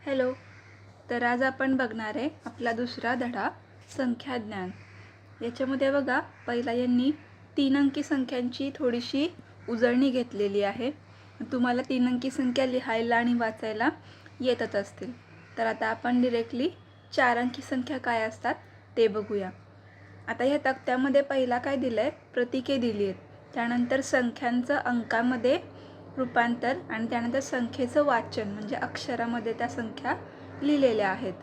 Hello. तर आज आपण बघणार आहे आपला दुसरा धडा संख्याज्ञान. याच्यामध्ये बघा पहिला यांनी 3 अंकी संख्यांची थोडीशी उजळणी घेतलेली आहे. तुम्हाला 3 अंकी संख्या लिहायला आणि वाचायला येतच असतील. तर आता आपण डायरेक्टली 4 अंकी संख्या काय असतात ते बघूया. आता ह्या तक्त्यामध्ये पहिला काय दिलंय, प्रतीके दिली आहेत. त्यानंतर संख्यांचं अंकामध्ये रूपांतर आणि त्यानंतर संख्येचं वाचन म्हणजे अक्षरामध्ये त्या संख्या लिहिलेल्या आहेत.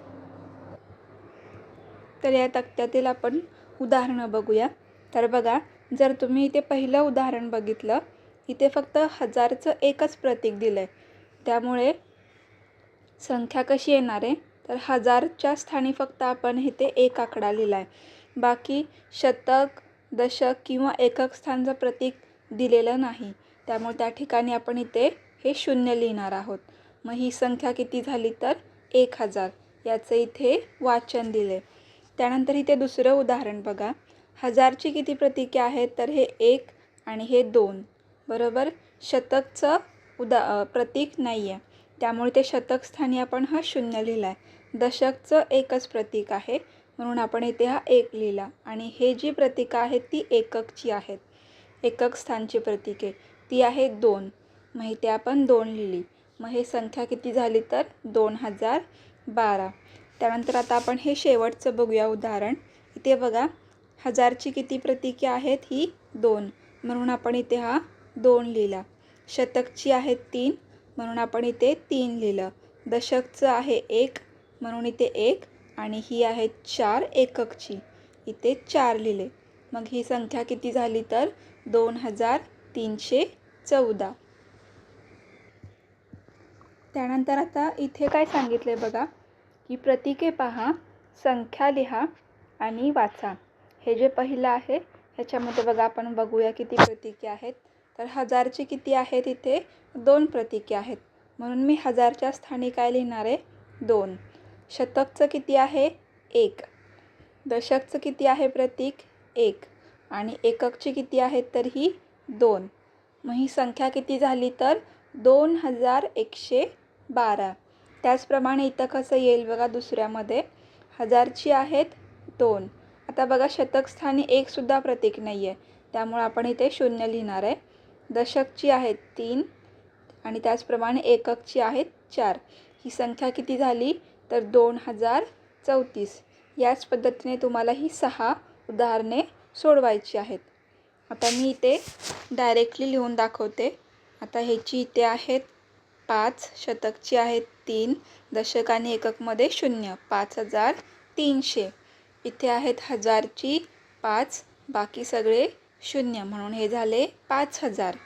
तर या तक्त्यातील आपण उदाहरणं बघूया. तर बघा, जर तुम्ही इथे पहिलं उदाहरण बघितलं, इथे फक्त 1000चं एकच प्रतीक दिलंय. त्यामुळे संख्या कशी येणार आहे, तर 1000च्या स्थानी फक्त आपण इथे एक आकडा लिहिलाय. बाकी शतक, दशक किंवा एकक स्थानचं प्रतीक दिलेलं नाही. त्यामुळे त्या ठिकाणी आपण इथे हे 0 लिहिणार आहोत. मग ही संख्या किती झाली, तर 1000. याचं इथे वाचन दिले. त्यानंतर इथे दुसरं उदाहरण बघा. 1000ची किती प्रतीके आहेत, तर हे 1 आणि हे 2. बरोबर. शतकचं प्रतीक नाही आहे, त्यामुळे ते शतक स्थानी आपण हा 0 लिहिला आहे. दशकचं एकच प्रतीक आहे, म्हणून आपण इथे हा 1 लिहिला. आणि हे जी प्रतीकं आहेत ती एककची आहेत. एकक स्थानची प्रतीके ती आहेत 2. मग इथे आपण 2 लिहिली. मग हे संख्या किती झाली, तर 2012. त्यानंतर आता आपण हे शेवटचं बघूया उदाहरण. इथे बघा, 1000ची किती प्रतीके आहेत, ही 2. म्हणून आपण इथे हा 2 लिहिला. शतकची आहेत 3, म्हणून आपण इथे 3 लिहिलं. दशकचं आहे 1, म्हणून इथे 1. आणि ही आहेत 4 एककची, इथे 4 लिहिले. मग ही संख्या किती झाली, तर 2314. त्यानंतर आता इथे काय सांगितले बघा, की प्रतीके पहा, संख्या लिहा आणि वाचा. हे जे पहिलं आहे ह्याच्यामध्ये बघा आपण बघूया किती प्रतीके आहेत. तर 1000ची किती आहेत, इथे 2 प्रतीके आहेत, म्हणून मी 1000च्या स्थानी काय लिहिणार आहे, 2. शतकचं किती आहे, 1. दशकचं किती आहे प्रतीक, 1. आणि एककची किती आहेत, तर ही 2. मग ही संख्या किती झाली, तर 2112. त्याचप्रमाणे इथं कसं येईल बघा, दुसऱ्यामध्ये 1000ची आहेत 2. आता बघा, शतक स्थानी 1 सुद्धा प्रतीक नाही आहे, त्यामुळे आपण इथे 0 लिहिणार आहे. दशकची आहेत 3 आणि त्याचप्रमाणे एककची आहेत 4. ही संख्या किती झाली, तर 2034. याच पद्धतीने तुम्हाला ही 6 उदाहरणे सोडवायची आहेत. आता मी इथे डायरेक्टली लिहून दाखवते. आता ह्याची इथे आहेत 5, शतकची आहेत 3, दशक आणि एककमध्ये 0, 5300. इथे आहेत 1000ची 5, बाकी सगळे 0, म्हणून हे झाले 5000.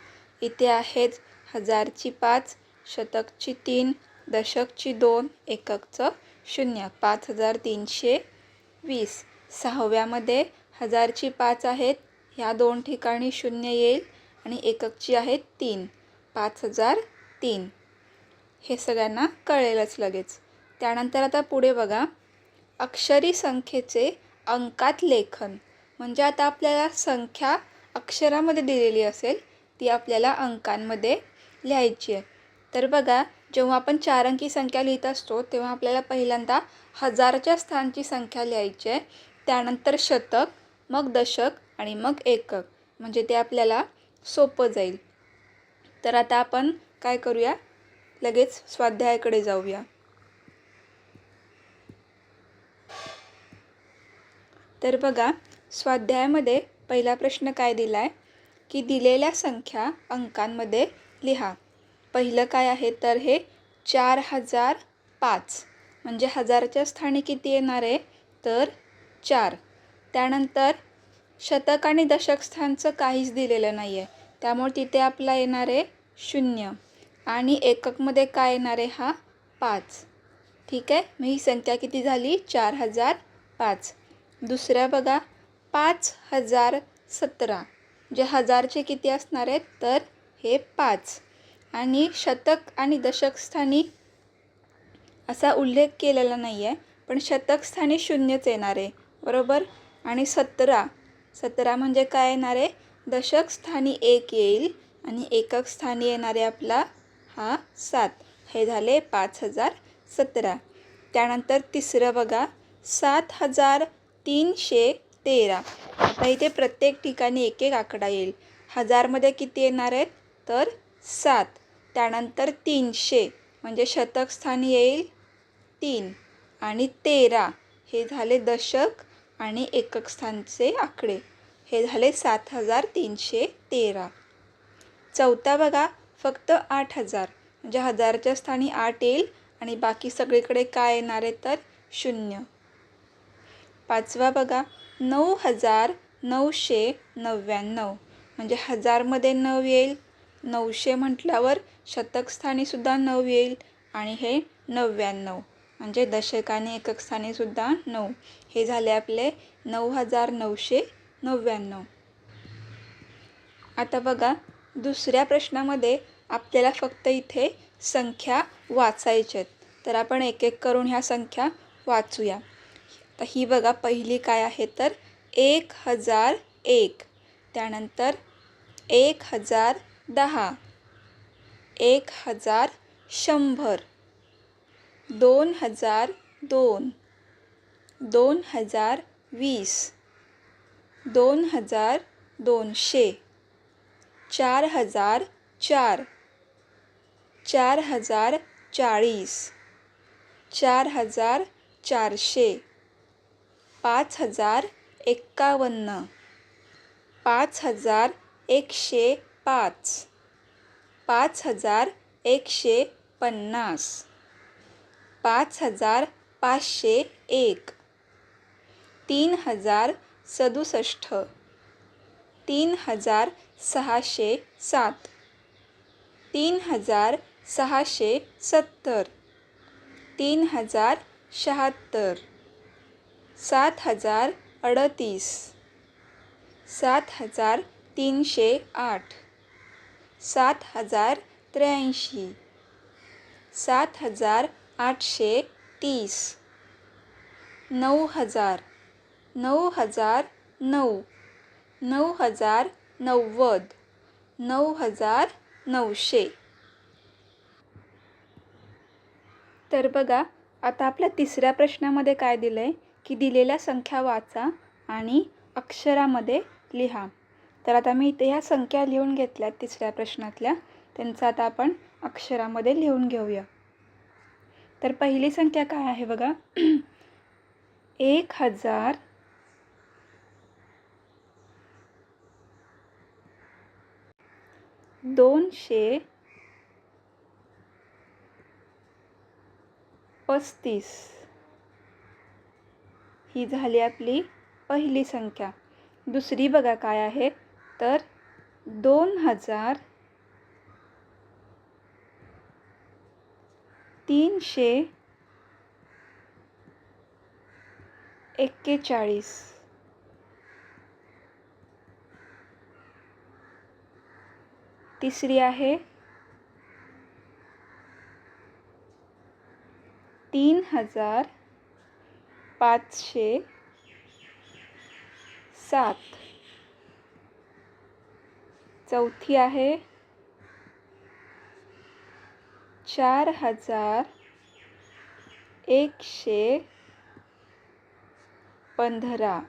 इथे आहेत 1000ची 5, शतकची 3, दशकची 2, एककचं 0, 5320. 6व्यामध्ये 1000ची 5 आहेत, ह्या 2 ठिकाणी 0 येईल आणि एककची आहेत 3, 5003. हे सगळ्यांना कळेलच लगेच. त्यानंतर आता पुढे बघा, अक्षरी संख्येचे अंकात लेखन. म्हणजे आता आपल्याला संख्या अक्षरामध्ये दिलेली असेल, ती आपल्याला अंकांमध्ये लिहायची आहे. तर बघा, जेव्हा आपण 4 अंकी संख्या लिहित असतो तेव्हा आपल्याला पहिल्यांदा 1000च्या स्थानची संख्या लिहायची आहे, त्यानंतर शतक, मग दशक आणि मग एकक. म्हणजे ते आपल्याला सोपं जाईल. तर आता आपण काय करूया, लगेच स्वाध्यायाकडे जाऊया. तर बघा, स्वाध्यायामध्ये पहिला प्रश्न काय दिला आहे, की दिलेल्या संख्या अंकांमध्ये लिहा. पहिलं काय आहे, तर हे 4005. म्हणजे 1000च्या स्थानी किती येणार आहे, तर 4. त्यानंतर शतक आणि दशक स्थानचं काहीच दिलेलं नाही आहे, त्यामुळे तिथे आपला येणार आहे 0. आणि एककमध्ये काय येणार आहे, हा 5. ठीक आहे. मग ही संख्या किती झाली, 4005. दुसऱ्या बघा, 5017. जे 1000चे किती असणार आहेत, तर हे 5. आणि शतक आणि दशक स्थानी असा उल्लेख केलेला नाही आहे, पण शतक स्थानी 0च येणार आहे, बरोबर. आणि 17 म्हणजे काय येणार आहे, दशक स्थानी 1 येईल आणि एकक स्थानी येणार आहे आपला हा 7. हे झाले 5017. 17. त्यानंतर तिसरं बघा 7313. आता इथे प्रत्येक ठिकाणी एक एक आकडा येईल. हजारमध्ये किती येणार आहेत तर 7. त्यानंतर 300 म्हणजे शतक स्थानी येईल 3 आणि 13 हे झाले दशक आणि एकक स्थानचे आकडे. हे झाले 7313. चौथा बघा फक्त 8000 म्हणजे हजारच्या स्थानी 8 येईल आणि बाकी सगळीकडे काय येणार आहे तर 0. पाचवा बघा 9999 म्हणजे हजारमध्ये 9 येईल. 900 म्हटल्यावर शतक स्थानी सुद्धा 9 येईल आणि हे 99 म्हणजे दशक आणि एकक स्थानी सुद्धा 9. हे झाले आपले 9999. आता बघा दुसऱ्या प्रश्नामध्ये आपल्याला फक्त इथे संख्या वाचायच्या आहेत. तर आपण एक एक करून ह्या संख्या वाचूया. तर ही बघा पहिली काय आहे तर 1001. त्यानंतर 1010, 1100, 2002, 2020, 2200, 4004, 4040, 4400, 5051, 5105, 5150, 5501, 3067, 3607, 3670, 3076, 7038, 7308, 7083, 7830, 9000, 9009, 9090, 9900. तर बघा आता आपल्या तिसऱ्या प्रश्नामध्ये काय दिलं आहे की दिलेल्या संख्या वाचा आणि अक्षरामध्ये लिहा. तर आता मी इथे ह्या संख्या लिहून घेतल्यात तिसऱ्या प्रश्नातल्या. त्यांचं आता आपण अक्षरामध्ये लिहून घेऊया. तर पहिली संख्या काय आहे बघा 1000 235. ही झाली आपली पहिली संख्या. दुसरी बघा काय आहे तर 2341. तिसरी आहे 3507. चौथी आहे 4115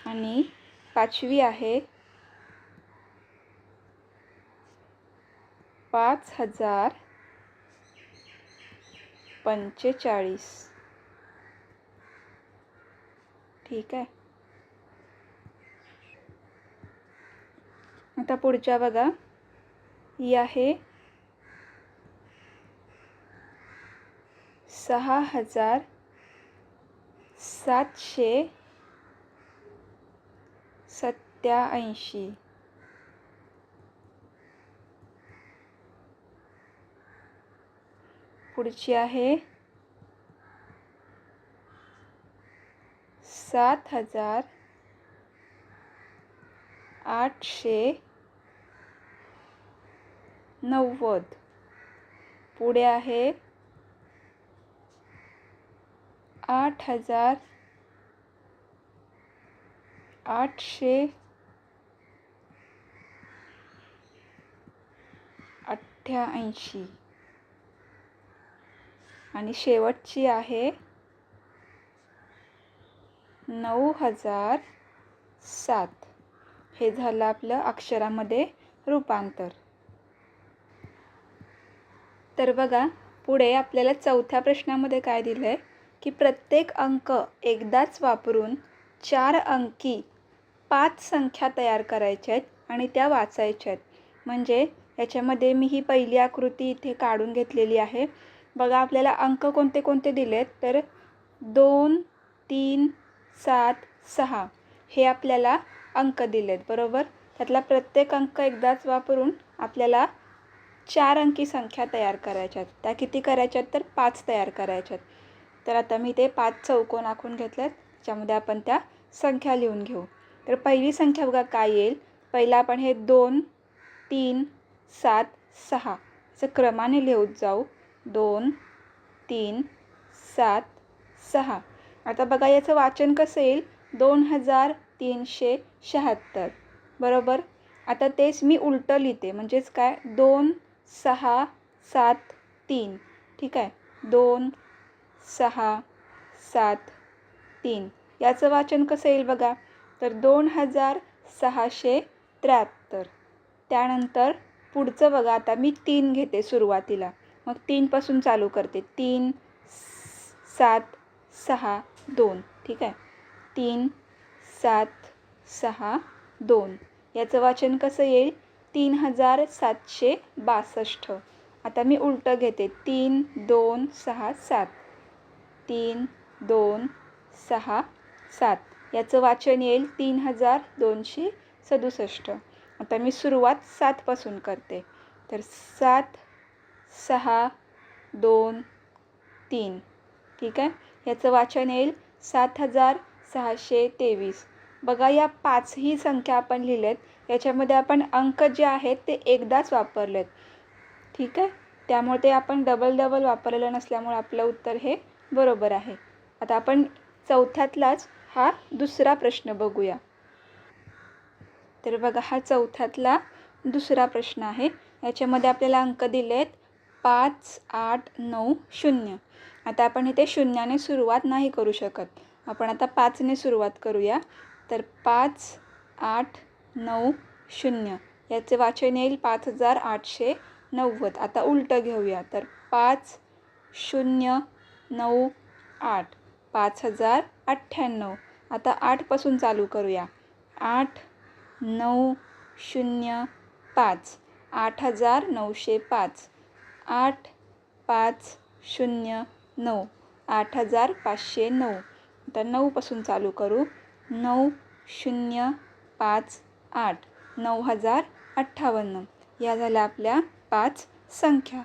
आणि पाचवी आहे 5045. ठीक आहे. आता पुढच्या बघा ही आहे 6787. पुढची आहे 7890. पुढे आहे 8888. आणि शेवटची आहे 9007. हे झालं आपलं अक्षरामध्ये रूपांतर. तर बघा पुढे आपल्याला चौथ्या प्रश्नामध्ये काय दिलं आहे की प्रत्येक अंक एकदाच वापरून 4 अंकी 5 संख्या तयार करायच्या आहेत आणि त्या वाचायच्या आहेत. म्हणजे याच्यामध्ये मी ही पहिली आकृती इथे काढून घेतलेली आहे. बघा आपल्याला अंक कोणते कोणते दिले आहेत तर 2, 3, 7, 6 हे आपल्याला अंक दिले आहेत बरोबर. त्यातला प्रत्येक अंक एकदाच वापरून आपल्याला 4 अंकी संख्या तयार करायच्यात. त्या किती करायच्यात तर 5 तयार करायच्यात. तर आता मी ते 5 चौकोन आखून घेतलेत. त्याच्यामध्ये आपण त्या संख्या लिहून घेऊ. तर पहिली संख्या बघा काय येईल. पहिला आपण हे 2, 3, 7, 6 असं क्रमाने लिहत जाऊ. 2, 3, 7, 6. आता बघा याचं वाचन कसं येईल 2376 बरोबर. आता तेच मी उलटं लिहिते म्हणजेच काय 2, 6, 7, 3 ठीक आहे. 2, 6, 7, 3 याचं वाचन कसं येईल बघा तर 2673. त्यानंतर पुढचं बघा आता मी 3 घेते सुरुवातीला. मग 3 पासून चालू करते. 3, 7, 6, 2 ठीक आहे. 3, 7, 6, 2 याचं वाचन कसं येईल 3762. आता मी उलटं घेते. 3, 2, 6, 7. 3, 2, 6, 7 याचं वाचन येईल 3267. आता मी सुरुवात 7 पासून करते. तर 7, 6, 2, 3 ठीक आहे. याचं वाचन येईल 7623. बघा या 5ही संख्या आपण लिहिलेत. याच्यामध्ये आपण अंक जे आहेत ते एकदाच वापरलेत ठीक आहे. त्यामुळे ते आपण डबल वापरलेलं नसल्यामुळे आपलं उत्तर हे बरोबर आहे. आता आपण चौथ्यातलाच हा दुसरा प्रश्न बघूया. तर बघा हा चौथ्यातला दुसरा प्रश्न आहे. याच्यामध्ये आपल्याला अंक दिले आहेत 5, 8, 9, 0. आता आपण इथे शून्याने सुरुवात नाही करू शकत. आपण आता 5ने सुरुवात करूया. तर 5, 8, 9, 0 याचे वाचन येईल 5890. आता उलटं घेऊया. तर 5, 0, 9, 8 5098. आता 8 पासून चालू करूया. 8, 9, 0, 5 8905. 8, 5, 0, 9 8509. आता 9 पासून चालू करू. 9, 0, 5, 8 9058. या झाल्या आपल्या 5 संख्या.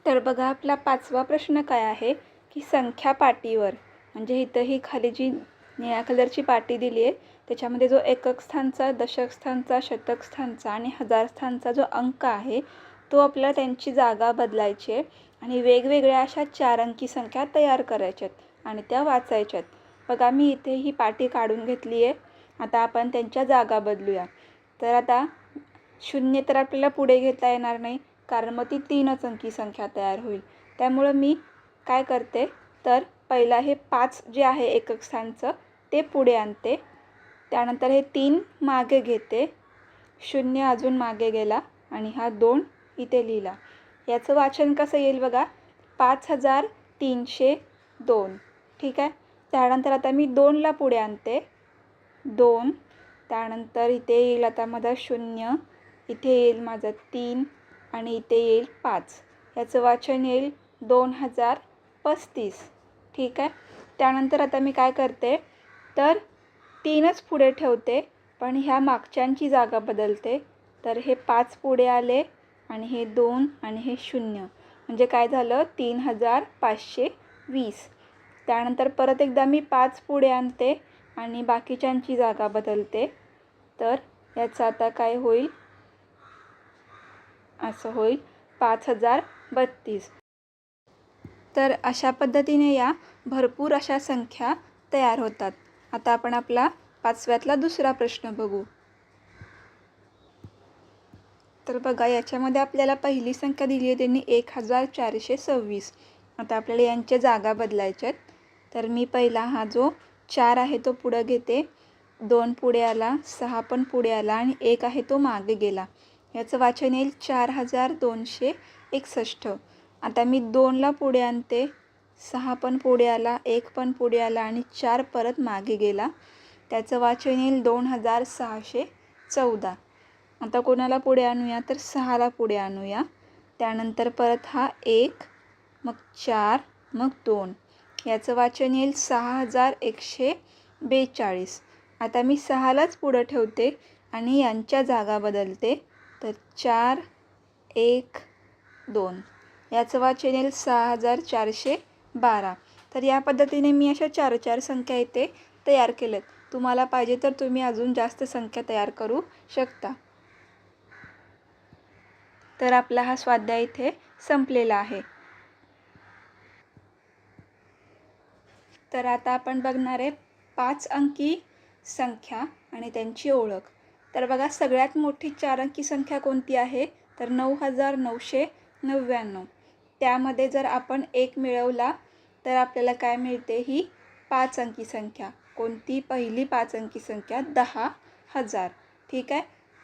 तर बघा आपला 5वा प्रश्न काय आहे की संख्या पाटीवर म्हणजे इथं ही खाली जी निळ्या कलरची पाटी दिली आहे त्याच्यामध्ये जो एकक स्थानचा, दशक स्थानचा, शतक स्थानचा आणि हजार स्थानचा जो अंक आहे तो आपल्याला त्यांची जागा बदलायची आहे आणि वेगवेगळ्या अशा 4 अंकी संख्या तयार करायच्यात आणि त्या वाचायच्यात. बघा मी इथे ही पाटी काढून घेतली आहे. आता आपण त्यांच्या जागा बदलूया. तर आता 0 तर आपल्याला पुढे घेता येणार नाही कारण मग ती 3च अंकी संख्या तयार होईल. त्यामुळं मी काय करते तर पहिला हे 5 जे आहे एकक स्थानचं ते पुढे आणते. त्यानंतर हे 3 मागे घेते. 0 अजून मागे गेला आणि हा 2 इथे लिहिला. याचं वाचन कसं येईल बघा 5302 ठीक आहे. त्यानंतर आता मी 2ला पुढे आणते. 2 त्यानंतर इथे येईल आता माझा 0, इथे येईल माझा 3 आणि इथे येईल 5. याचं वाचन येईल 2035 ठीक आहे. त्यानंतर आता मी काय करते तर 3च पुढे ठेवते पण ह्या मागच्यांची जागा बदलते. तर हे 5 पुढे आले आणि हे 2 आणि हे 0 म्हणजे काय झालं 3520. त्यानंतर परत एकदा मी 5 पुढे आणते आणि बाकीच्यांची जागा बदलते. तर याचं आता काय होईल असं होईल 5032. तर अशा पद्धतीने या भरपूर अशा संख्या तयार होतात. आता आपण आपला 5व्यातला दुसरा प्रश्न बघू. तर बघा याच्यामध्ये आपल्याला पहिली संख्या दिली आहे त्यांनी 1426. आता आपल्याला यांच्या जागा बदलायच्या आहेत. तर मी पहिला हा जो 4 आहे तो पुढं घेते, 2 पुढे आला, 6 पण पुढे आला आणि 1 आहे तो मागे गेला. याचं वाचन येईल 4261. आता मी 2ला पुढे आणते, 6 पण पुढे आला, 1 पण पुढे आला आणि 4 परत मागे गेला. त्याचं वाचन येईल 2614. आता कोणाला पुढे आणूया तर 6ला पुढे आणूया. त्यानंतर परत हा 1, मग 4, मग 2. याचं वाचन येईल 6142. आता मी 6लाच पुढं ठेवते आणि यांच्या जागा बदलते. तर 4, 1, 2. याचं वाचन येईल 6412. तर या पद्धतीने मी अशा 4 संख्या इथे तयार केल्यात. तुम्हाला पाहिजे तर तुम्ही अजून जास्त संख्या तयार करू शकता. तर आपला हा स्वाध्याय इथे संपलेला आहे. तर आता आपण बघणार आहे 5 अंकी संख्या आणि त्यांची ओळख. तर बघा सगळ्यात मोठी 4 अंकी संख्या कोणती आहे तर 9999. त्यामध्ये जर आपण 1 मिळवला तर आपल्याला काय मिळते, ही 5 अंकी संख्या. कोणती पहिली 5 अंकी संख्या 10,000. ठीक आहे.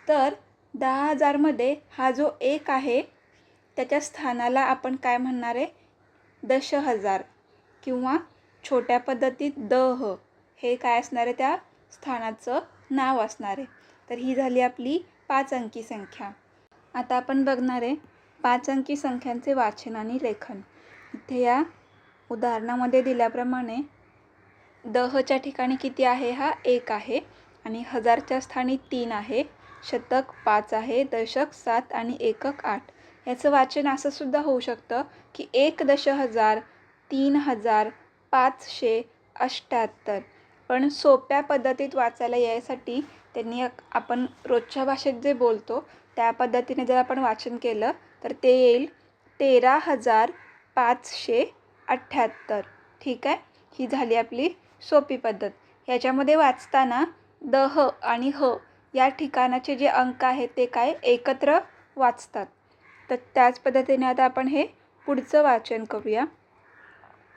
तर 10,000मध्ये हा जो 1 आहे त्याच्या स्थानाला आपण काय म्हणणार आहे, दशहजार किंवा छोट्या पद्धतीत दह हे काय असणार आहे, त्या स्थानाचं नाव असणार आहे. तर ही झाली आपली 5 अंकी संख्या. आता आपण बघणार आहे 5 अंकी संख्यांचे वाचन आणि लेखन. इथे या उदाहरणामध्ये दिल्याप्रमाणे दहच्या ठिकाणी किती आहे, हा 1 आहे आणि हजारच्या स्थानी 3 आहे, शतक 5 आहे, दशक 7 आणि एकक 8. याचं वाचन असं सुद्धा होऊ शकतं की 1 दशहजार, 3000, 578. पण सोप्या पद्धतीत वाचायला यासाठी त्यांनी आपण रोजच्या भाषेत जे बोलतो त्या पद्धतीने जर आपण वाचन केलं तर ते येईल 13,578. ठीक आहे. ही झाली आपली सोपी पद्धत. याच्यामध्ये वाचताना दह आणि ह या ठिकाणाचे जे अंक आहेत ते काय एकत्र वाचतात. तर त्याच पद्धतीने आता आपण हे पुढचं वाचन करूया.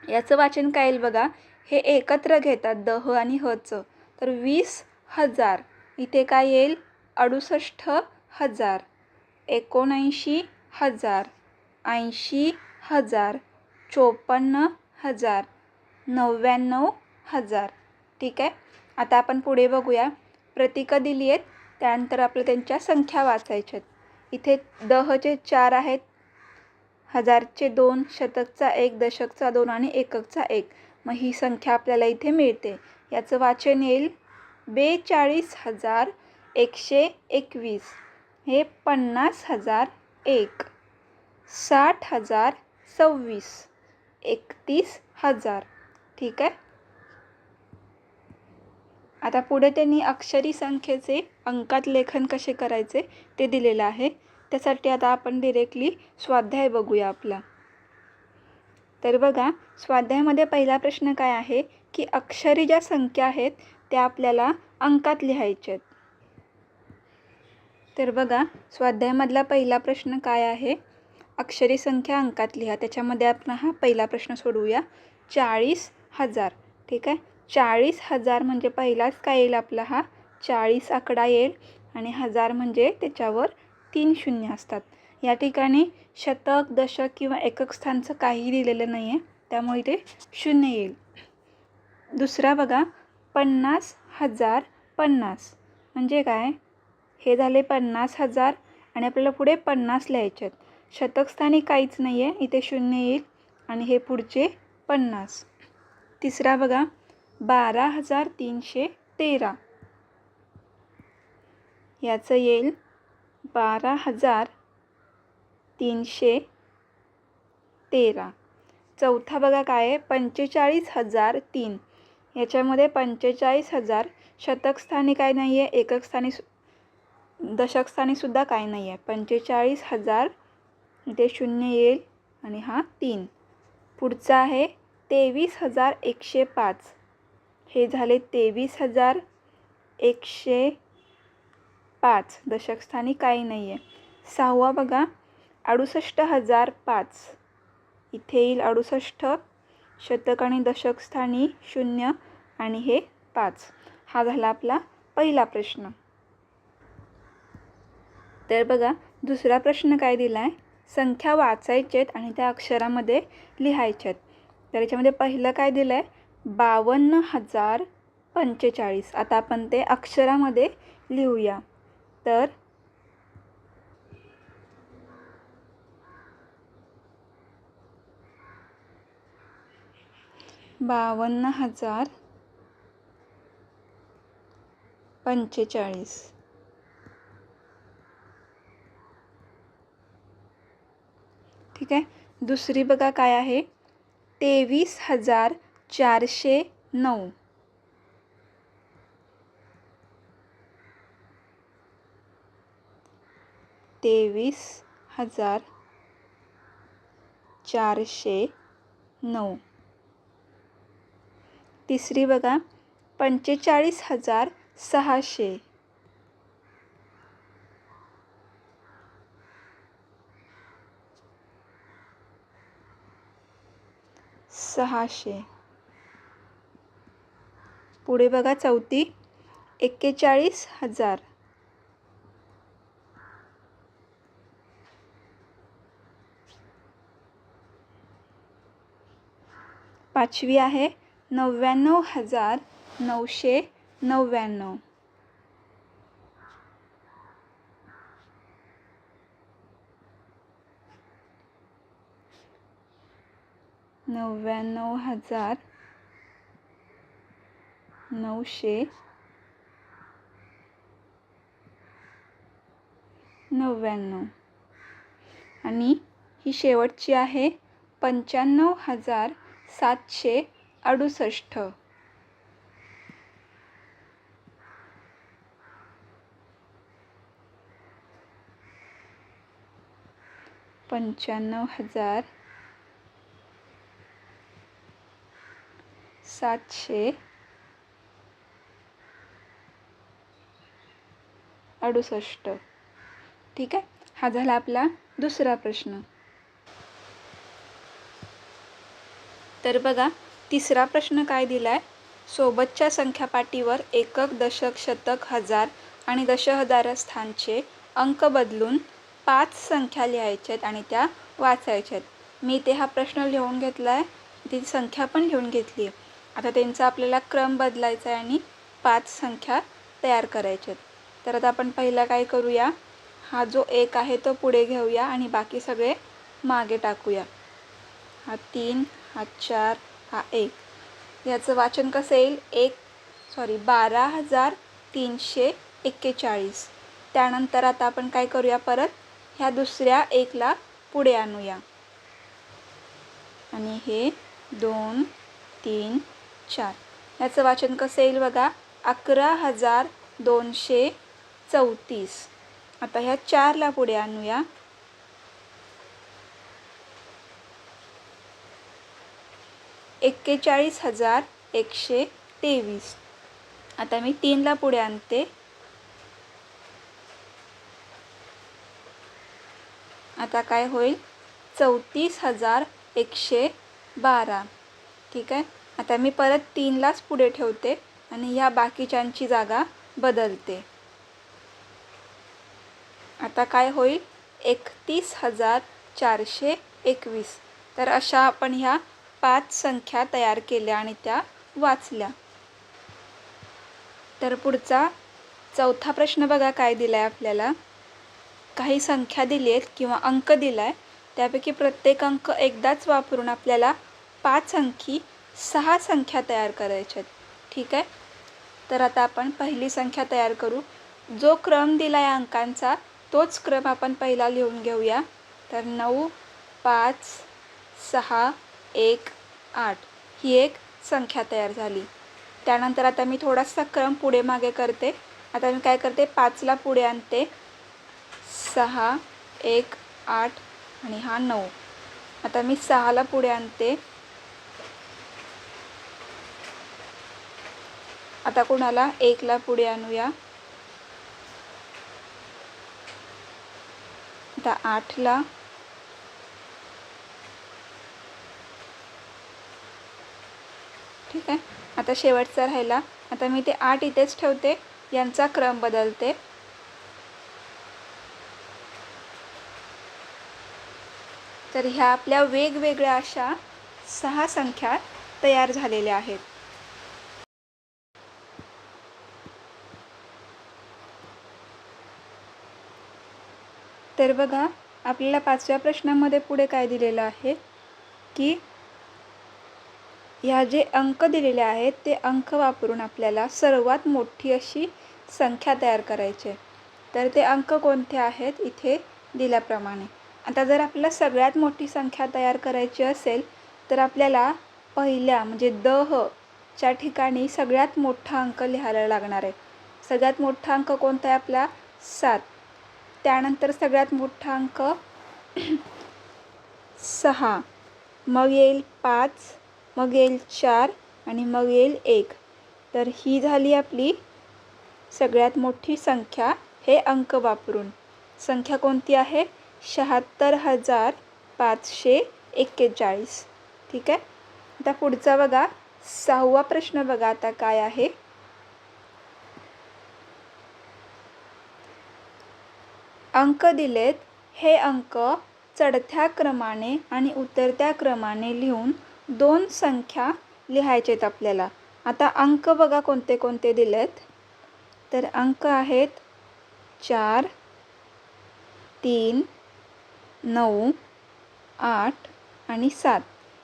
याचं वाचन काय येईल बघा, हे एकत्र घेतात दह आणि हचं. तर 20,000 इथे काय येईल 68,000, 79,000, 80,000, 54,000, 99,000. ठीक आहे. आता आपण पुढे बघूया. प्रतीकं दिली आहेत, त्यानंतर आपलं त्यांच्या संख्या वाचायच्या आहेत. इथे दहचे 4 आहेत, हजारचे 2, शतकचा 1, दशकचा 2 आणि एककचा 1. मग ही संख्या आपल्याला इथे मिळते. याचं वाचन येईल 42,121. हे 50,001, 60,026, 31,000. ठीक आहे. आता पुढे त्यांनी अक्षरी संख्येचे अंकात लेखन कसे करायचे ते दिलेलं आहे. त्यासाठी आता आपण डिरेक्टली स्वाध्याय बघूया आपला. तर बघा स्वाध्यायामध्ये पहिला प्रश्न काय आहे की अक्षरी ज्या संख्या आहेत त्या आपल्याला अंकात लिहायच्या आहेत. तर बघा स्वाध्यायामधला पहिला प्रश्न काय आहे, अक्षरी संख्या अंकात लिहा. त्याच्यामध्ये आपण हा पहिला प्रश्न सोडवूया. 40,000. ठीक आहे. 40,000 म्हणजे पहिलाच काय येईल आपला, हा 40 आकडा येईल आणि 1000 म्हणजे त्याच्यावर 3 शून्य असतात. या ठिकाणी शतक, दशक किंवा एकक स्थानचं काही दिलेलं नाही आहे, त्यामुळे इथे 0 येईल. दुसरा बघा 50,050 म्हणजे काय, हे झाले 50,000 आणि आपल्याला पुढे 50 लिहायचे आहेत. शतक स्थानी काहीच नाही आहे, इथे 0 येईल आणि हे पुढचे 50. तिसरा बघा 12,313. याचं येईल 12,313. चौथा बघा काय आहे 45,003. याच्यामध्ये 45,000 शतक स्थानी काय नाही आहे, एकक स्थानी दशक स्थानी सुद्धा काय नाही आहे. 45,000 इथे 0 येईल आणि हा 3. पुढचा आहे 23,105. हे झाले 23,105, दशक स्थानी काही नाही आहे. 6वा बघा 68,005. इथे येईल 68, शतक आणि दशक स्थानी 0 आणि हे 5. हा झाला आपला पहिला प्रश्न. तर बघा दुसरा प्रश्न काय दिला आहे, संख्या वाचायचेत आणि त्या अक्षरामध्ये लिहायच्यात. तर याच्यामध्ये पहिलं काय दिलं आहे 52,045. आता आपण ते अक्षरामध्ये लिहूया. तर 52,045. ठीक आहे. दुसरी बघा काय आहे 23,409. 23,409. तिसरी बघा 45,600. 600. पुढे बघा चौथी 41,000. पाचवी आहे 99,999. 99,999. आणि ही शेवटची आहे 95,768. 95,768. ठीक आहे. हा झाला आपला दुसरा प्रश्न. तर बघा तिसरा प्रश्न काय दिला आहे, सोबतच्या संख्यापाटीवर एकक, दशक, शतक, हजार आणि दशहजार स्थानचे अंक बदलून 5 संख्या लिहायच्यात आणि त्या वाचायच्यात. मी ते हा प्रश्न लिहून घेतला आहे, ती संख्या पण लिहून घेतली आहे. आता त्यांचा आपल्याला क्रम बदलायचा आहे आणि 5 संख्या तयार करायच्यात. तर आता आपण पहिला काय करूया, हा जो 1 आहे तो पुढे घेऊया आणि बाकी सगळे मागे टाकूया. हा 3, हा 4, हा 1. याचं वाचन कसं येईल 12,341. त्यानंतर आता आपण काय करूया, परत ह्या दुसऱ्या 1ला पुढे आणूया आणि हे 2, 3, 4. याचं वाचन कसं येईल बघा 11,234. आता ह्या 4ला पुढे आणूया. 41,123. आता मी 3ला पुढे आणते. आता काय होईल 34,112. ठीक आहे. आता मी परत 3लाच पुढे ठेवते आणि ह्या बाकीच्यांची जागा बदलते. आता काय होईल 31,421. तर अशा आपण ह्या 5 संख्या तयार केल्या आणि त्या वाचल्या. तर पुढचा चौथा प्रश्न बघा काय दिला आहे आपल्याला, काही संख्या दिली आहेत किंवा अंक दिला आहे, त्यापैकी प्रत्येक अंक एकदाच वापरून आपल्याला 5 अंकी 6 संख्या तयार करायच्यात. ठीक आहे. तर आता आपण पहिली संख्या तयार करू. जो क्रम दिला आहे अंकांचा तोच क्रम आपण पहिला लिहून घेऊया. तर 9, 5, 6, 1, 8 ही एक संख्या तयार झाली. त्यानंतर आता मी थोडासा क्रम पुढे मागे करते. आता मी काय करते 5ला पुढे आणते, 6, 1, 8 आणि हा 9. आता मी 6ला पुढे आणते. आता कोणाला 1ला पुढे आणूया. आता 8ला ठीक आहे. आता शेवटचा राहिला. आता मी ते 8 इथेच ठेवते, यांचा क्रम बदलते. तर ह्या आपल्या वेगवेगळ्या अशा 6 संख्या तयार झालेल्या आहेत. तर बघा, आपल्याला 5व्या प्रश्नामध्ये पुढे काय दिलेलं आहे की ह्या जे अंक दिलेले आहेत ते अंक वापरून आपल्याला सर्वात मोठी अशी संख्या तयार करायची. तर ते अंक कोणते आहेत इथे दिल्याप्रमाणे. आता जर आपल्याला सगळ्यात मोठी संख्या तयार करायची असेल तर आपल्याला पहिल्या म्हणजे 10च्या ठिकाणी सगळ्यात मोठा अंक लिहायला लागणार आहे. सगळ्यात मोठा अंक कोणता आहे आपला? 7. त्यानंतर सगळ्यात मोठा अंक 6, मग येईल 5, मग येईल 4 आणि मग येईल 1. तर ही झाली आपली सगळ्यात मोठी संख्या हे अंक वापरून. संख्या कोणती आहे? 76,541. ठीक आहे. आता पुढचा बघा, 6वा प्रश्न बघा आता काय आहे. अंक दिलेत, हे अंक चढत्या क्रमाने आणि उतरत्या क्रमाने लिहून 2 संख्या लिहायचे आहेत आपल्याला. आता अंक बघा कोणते कोणते दिलेत. तर अंक आहेत 4, 3, 9, 8 आणि 7.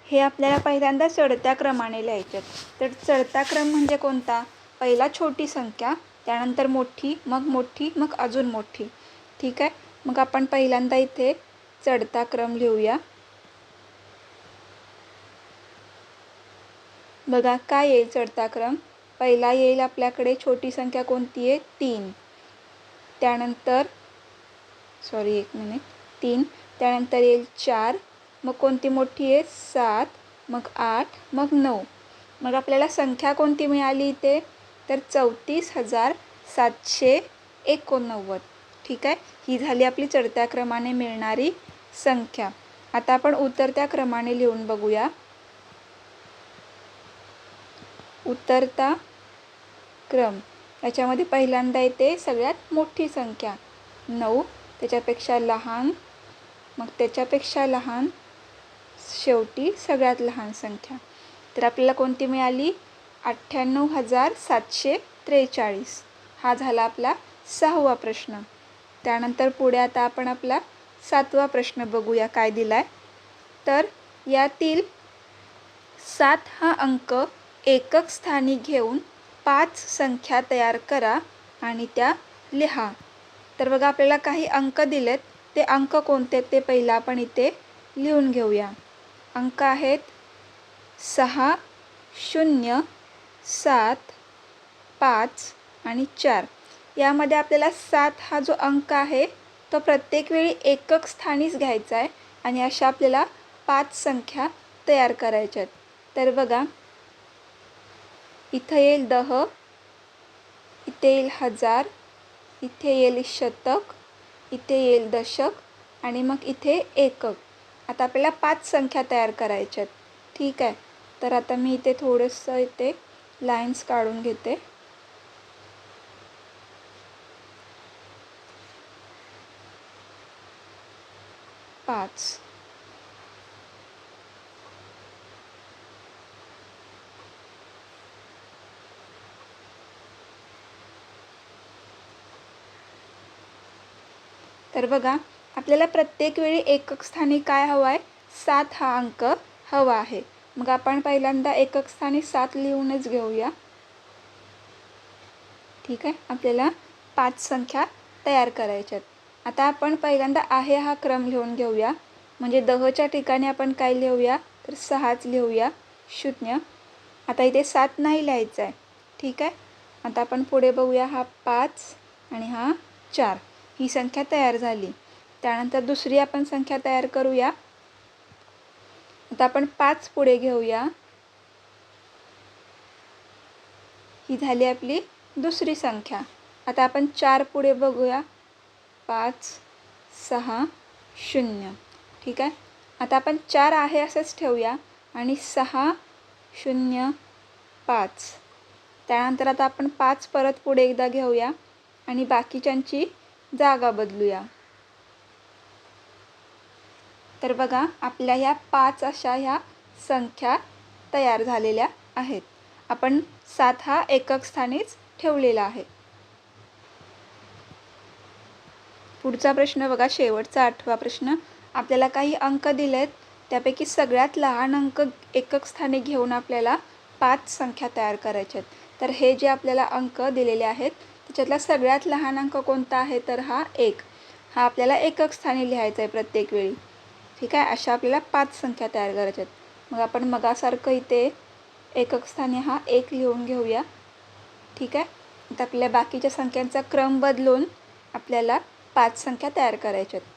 हे आपल्याला पहिल्यांदा चढत्या क्रमाने लिहायचे आहेत. तर चढता क्रम म्हणजे कोणता? पहिला छोटी संख्या, त्यानंतर मोठी, मग मोठी, मग अजून मोठी. ठीक आहे. मग आपण पहिल्यांदा इथे चढता क्रम लिहूया. बघा काय येईल चढता क्रम. पहिला येईल आपल्याकडे छोटी संख्या कोणती आहे? 3. त्यानंतर 3. त्यानंतर येईल 4. मग कोणती मोठी आहे? 7. मग 8. मग 9. मग आपल्याला संख्या कोणती मिळाली इथे? तर 34,789. ठीक आहे. ही झाली आपली चढत्या क्रमाने मिळणारी संख्या. आता आपण उतरत्या क्रमाने लिहून बघूया. उतरता क्रम याच्यामध्ये पहिल्यांदा येते सगळ्यात मोठी संख्या 9, त्याच्यापेक्षा लहान, मग त्याच्यापेक्षा लहान, शेवटी सगळ्यात लहान संख्या. तर आपल्याला कोणती मिळाली? 98,743. हा झाला आपला 6वा प्रश्न. त्यानंतर पुढे आता आपण आपला 7वा प्रश्न बघूया काय दिलाय. तर यातील 7 हा अंक एकक स्थानी घेऊन 5 संख्या तयार करा आणि त्या लिहा. तर बघा आपल्याला काही अंक दिलेत, ते अंक कोणते ते पहिला आपण इथे लिहून घेऊया. अंक आहेत 6, 0, 7, 5 आणि 4. यामध्ये आपल्याला 7 हा जो अंक आहे तो प्रत्येक वेळी एकक स्थानीच घ्यायचा आहे आणि अशा आपल्याला 5 संख्या तयार करायच्या आहेत. तर बघा इथं येईल 10, इथे येईल 1000, इथे येईल शतक, इथे येईल दशक आणि मग इथे एकक. आता आपल्याला 5 संख्या तयार करायच्या आहेत. ठीक आहे. तर आता मी इथे थोडंसं इथे लाईन्स काढून घेते. पाच. तर बघा आपल्याला प्रत्येक वेळी एकक स्थानी काय हवं आहे? 7 हा अंक हवा आहे. मग आपण पहिल्यांदा एकक स्थानी 7 लिहूनच घेऊया. ठीक आहे. आपल्याला 5 संख्या तयार करायच्यात. आता आपण पहिल्यांदा आहे हा क्रम लिहून घेऊया. म्हणजे 10च्या ठिकाणी आपण काय लिहूया? तर 6च लिहूया. 0. आता इथे 7 नाही लिहायचं आहे. ठीक आहे. आता आपण पुढे बघूया. हा 5 आणि हा 4. ही संख्या तयार झाली. त्यानंतर दुसरी आपण संख्या तयार करूया. आता आपण 5 पुढे घेऊया. ही झाली आपली दुसरी संख्या. आता आपण 4 पुढे बघूया. 5, 6, 0. ठीक आहे. आता आपण 4 आहे असंच ठेवूया आणि 6 0 5. त्यानंतर आता आपण 5 परत पुढे एकदा घेऊया आणि बाकीच्यांची जागा बदलूया. तर बघा आपल्या ह्या 5 अशा ह्या संख्या तयार झालेल्या आहेत. आपण 7 हा एकक स्थानीच ठेवलेला आहे. पुढचा प्रश्न बघा, शेवटचा 8वा प्रश्न. आपल्याला काही अंक दिलेत, त्यापैकी सगळ्यात लहान अंक एकक स्थानी घेऊन आपल्याला 5 संख्या तयार करायच्या आहेत. तर हे जे आपल्याला अंक दिलेले आहेत त्याच्यातला सगळ्यात लहान अंक कोणता आहे तर हा 1. हा आपल्याला एकक स्थानी लिहायचा आहे प्रत्येक वेळी. ठीक आहे. अशा आपल्याला 5 संख्या तयार करायच्या आहेत. मग आपण मगासारखं इथे एकक स्थानी हा 1 लिहून घेऊया. ठीक आहे. आता आपल्या बाकीच्या संख्यांचा क्रम बदलून आपल्याला 5 संख्या तयार करायच्या आहेत.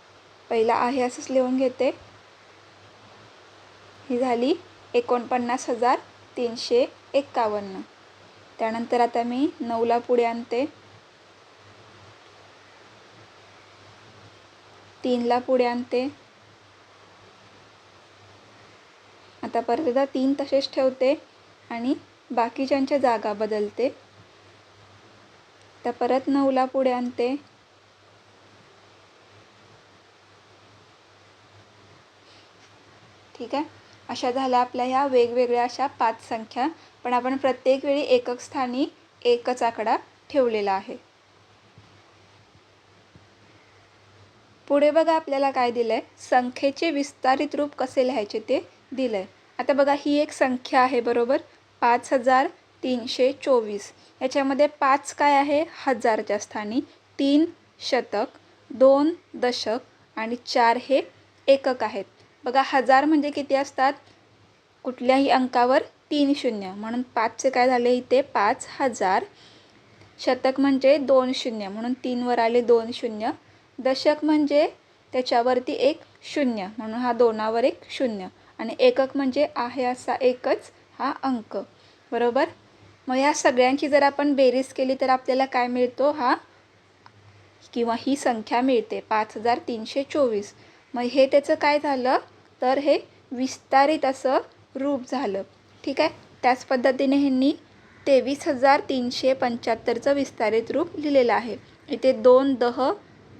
पहिला आहे असंच लिहून घेते. ही झाली 49,351. त्यानंतर आता मी 9ला पुढे आणते, 3ला पुढे आणते. आता परत एकदा 3 तसेच ठेवते आणि बाकीच्यांच्या जागा बदलते. तर परत 9ला पुढे आणते, ठीक आहे. अशा झाल्या आपल्या ह्या वेगवेगळ्या अशा 5 संख्या, पण आपण प्रत्येक वेळी एकक स्थानी एकच आकडा ठेवलेला आहे. पुढे बघा आपल्याला काय दिलंय, संख्येचे विस्तारित रूप कसे लिहायचे ते दिलंय. आता बघा ही एक संख्या आहे बरोबर, 5324. याच्यामध्ये 5 काय आहे हजारच्या स्थानी, 3 शतक, 2 दशक आणि 4 हे एकक आहेत. बघा 1000 म्हणजे किती असतात, कुठल्याही अंकावर 3 शून्य, म्हणून 5चे काय झाले इथे 5000. शतक म्हणजे 2 शून्य, म्हणून 3 वर आले 2 शून्य. दशक म्हणजे त्याच्यावरती 1 शून्य, म्हणून हा 2वर 1 शून्य. आणि एकक म्हणजे आहे असा एकच हा अंक, बरोबर. मग ह्या सगळ्यांची जर आपण बेरीज केली तर आपल्याला काय मिळतो, हा किंवा ही संख्या मिळते 5324. मग हे त्याचं काय झालं तर हे विस्तारित असं रूप झालं. ठीक आहे. त्याच पद्धतीने ह्यांनी 23,375चं विस्तारित रूप लिहिलेलं आहे. इथे 2 दह,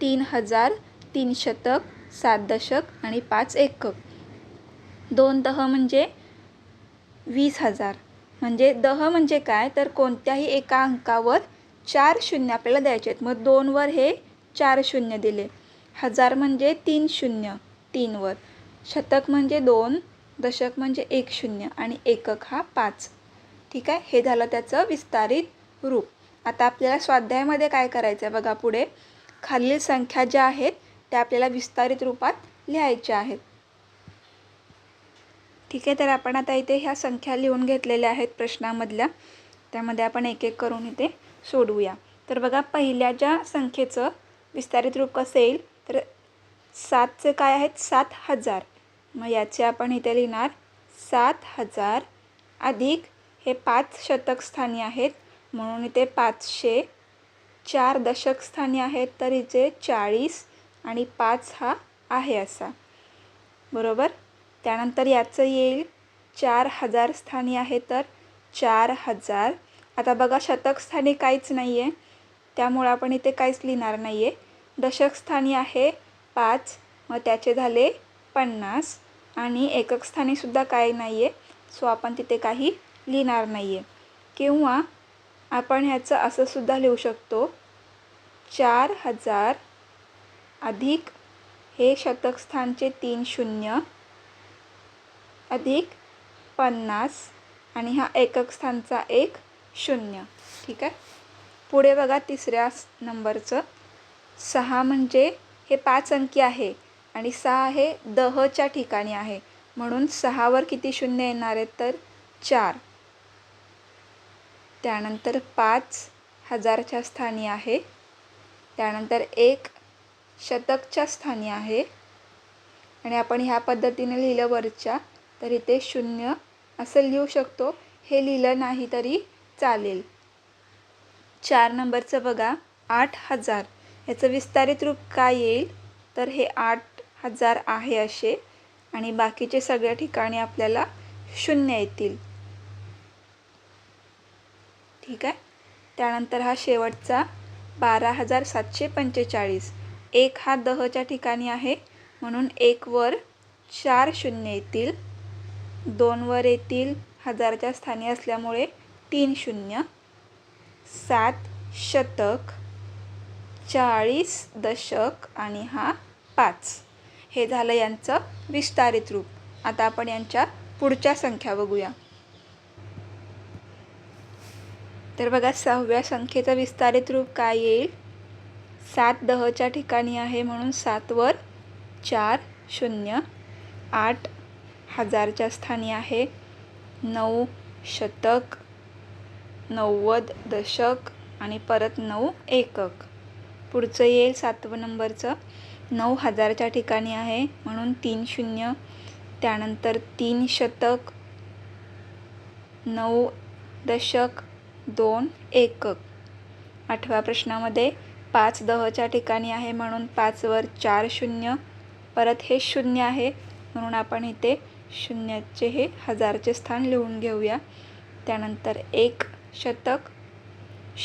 3000, 3 शतक, 7 दशक आणि 5 एकक. 2 दह म्हणजे 20,000. म्हणजे दह म्हणजे काय तर कोणत्याही एका अंकावर 4 शून्य आपल्याला द्यायचे आहेत. मग 2 वर हे 4 शून्य दिले. 1000 म्हणजे 3 शून्य 3 वर. शतक म्हणजे 2, दशक म्हणजे 1 शून्य आणि एकक हा 5. ठीक आहे. हे झालं त्याचं विस्तारित रूप. आता आपल्याला स्वाध्यायामध्ये काय करायचं आहे बघा, पुढे खालील संख्या ज्या आहेत त्या आपल्याला विस्तारित रूपात लिहायच्या आहेत. ठीक आहे. तर आपण आता इथे ह्या संख्या लिहून घेतलेल्या आहेत प्रश्नामधल्या, त्यामध्ये आपण एक एक करून इथे सोडवूया. तर बघा पहिल्या ज्या संख्येचं विस्तारित रूप कसं येईल तर 7चे काय आहेत 7000. मग याचे आपण इथे लिहिणार 7000 अधिक हे 5 शतक स्थानी आहेत म्हणून इथे 500. 4 दशक स्थानी आहेत तर इथे 40 आणि 5 हा आहे असा, बरोबर. त्यानंतर याचं येईल 4000 स्थानी आहे तर 4000. आता बघा शतक स्थानी काहीच नाही आहे त्यामुळे आपण इथे काहीच लिहिणार नाही आहे. दशक स्थानी आहे 5, मग त्याचे झाले 50 आणि एकक स्थानीसुद्धा काही नाही आहे, सो आपण तिथे काही लिहिणार नाही आहे. किंवा आपण ह्याचं असं सुद्धा लिहू शकतो, 4000 अधिक हे शतक स्थानचे 3 शून्य अधिक 50 आणि हा एकक स्थानचा 1 शून्य. ठीक आहे. पुढे बघा तिसऱ्या नंबरचं 6 म्हणजे हे 5 अंकी आहे आणि 6 हे दहच्या ठिकाणी आहे म्हणून 6 वर किती शून्य येणार आहेत तर 4. त्यानंतर 5 हजारच्या स्थानी आहे, त्यानंतर 1 शतकच्या स्थानी आहे आणि आपण ह्या पद्धतीने लिहिलं वरच्या तर इथे 0 असं लिहू शकतो. हे लिहिलं नाही तरी चालेल. 4 नंबरचं बघा 8000. याचं विस्तारित रूप काय येईल तर हे 8 1000 आहे असे आणि बाकीचे सगळ्या ठिकाणी आपल्याला 0 येतील. ठीक आहे. त्यानंतर हा शेवटचा 12,745. 1 हा 10च्या ठिकाणी आहे म्हणून 1 वर 4 शून्य येतील. 2 वर येतील 1000च्या स्थानी असल्यामुळे 3 शून्य. 7 शतक, 40 दशक आणि हा 5. हे झालं यांचं विस्तारित रूप. आता आपण यांच्या पुढच्या संख्या बघूया. तर बघा 6व्या संख्येचं विस्तारित रूप काय येईल. 7 10च्या ठिकाणी आहे म्हणून 7 वर 4 शून्य. 8 1000च्या स्थानी आहे. 9 शतक, 90 दशक आणि परत 9 एकक. पुढचं येईल 7वं नंबरचं. 9 1000च्या ठिकाणी आहे म्हणून 3 शून्य. त्यानंतर 3 शतक, 9 दशक, 2 एकक. 8व्या प्रश्नामध्ये 5 10च्या ठिकाणी आहे म्हणून 5 वर 4 शून्य. परत हे शून्य आहे म्हणून आपण इथे शून्याचे हे 1000चे स्थान लिहून घेऊया. त्यानंतर 1 शतक,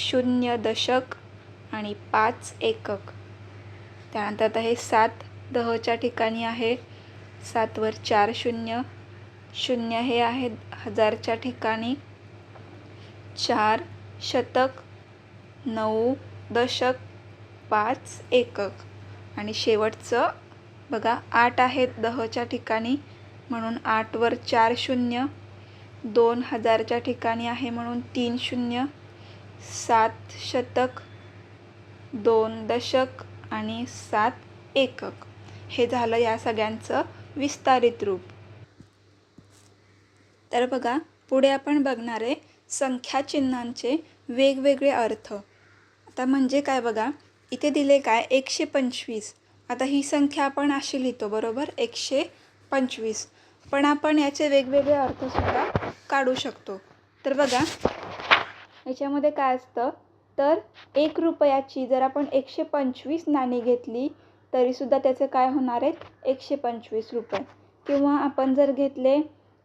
0 दशक आणि 5 एकक. त्यानंतर आता हे 7 10च्या ठिकाणी आहे. 7 वर 4 शून्य. शून्य हे आहे 1000च्या ठिकाणी. 4 शतक, 9 दशक, 5 एकक. आणि शेवटचं बघा 8 आहेत 10च्या ठिकाणी म्हणून 8 वर 4 शून्य. 2 1000च्या ठिकाणी आहे म्हणून 3 शून्य. 7 शतक, 2 दशक आणि 7 एकक. हे झालं या सगळ्यांचं विस्तारित रूप. तर बघा पुढे आपण बघणार आहे संख्या चिन्हांचे वेगवेगळे अर्थ. आता म्हणजे काय बघा, इथे दिले काय 125. आता ही संख्या आपण अशी लिहितो बरोबर 125. पण आपण याचे वेगवेगळे अर्थसुद्धा काढू शकतो. तर बघा याच्यामध्ये काय असतं, तर 1 रुपयाची जर आपण 125 नाणी घेतली तरीसुद्धा त्याचे काय होणार आहेत 125 रुपये. किंवा आपण जर घेतले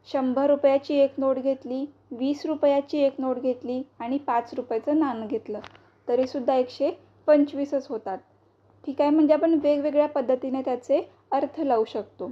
100 रुपयाची एक नोट घेतली, 20 रुपयाची एक नोट घेतली आणि 5 रुपयाचं नाणं घेतलं तरीसुद्धा 125च होतात. ठीक आहे. म्हणजे आपण वेगवेगळ्या पद्धतीने त्याचे अर्थ लावू शकतो.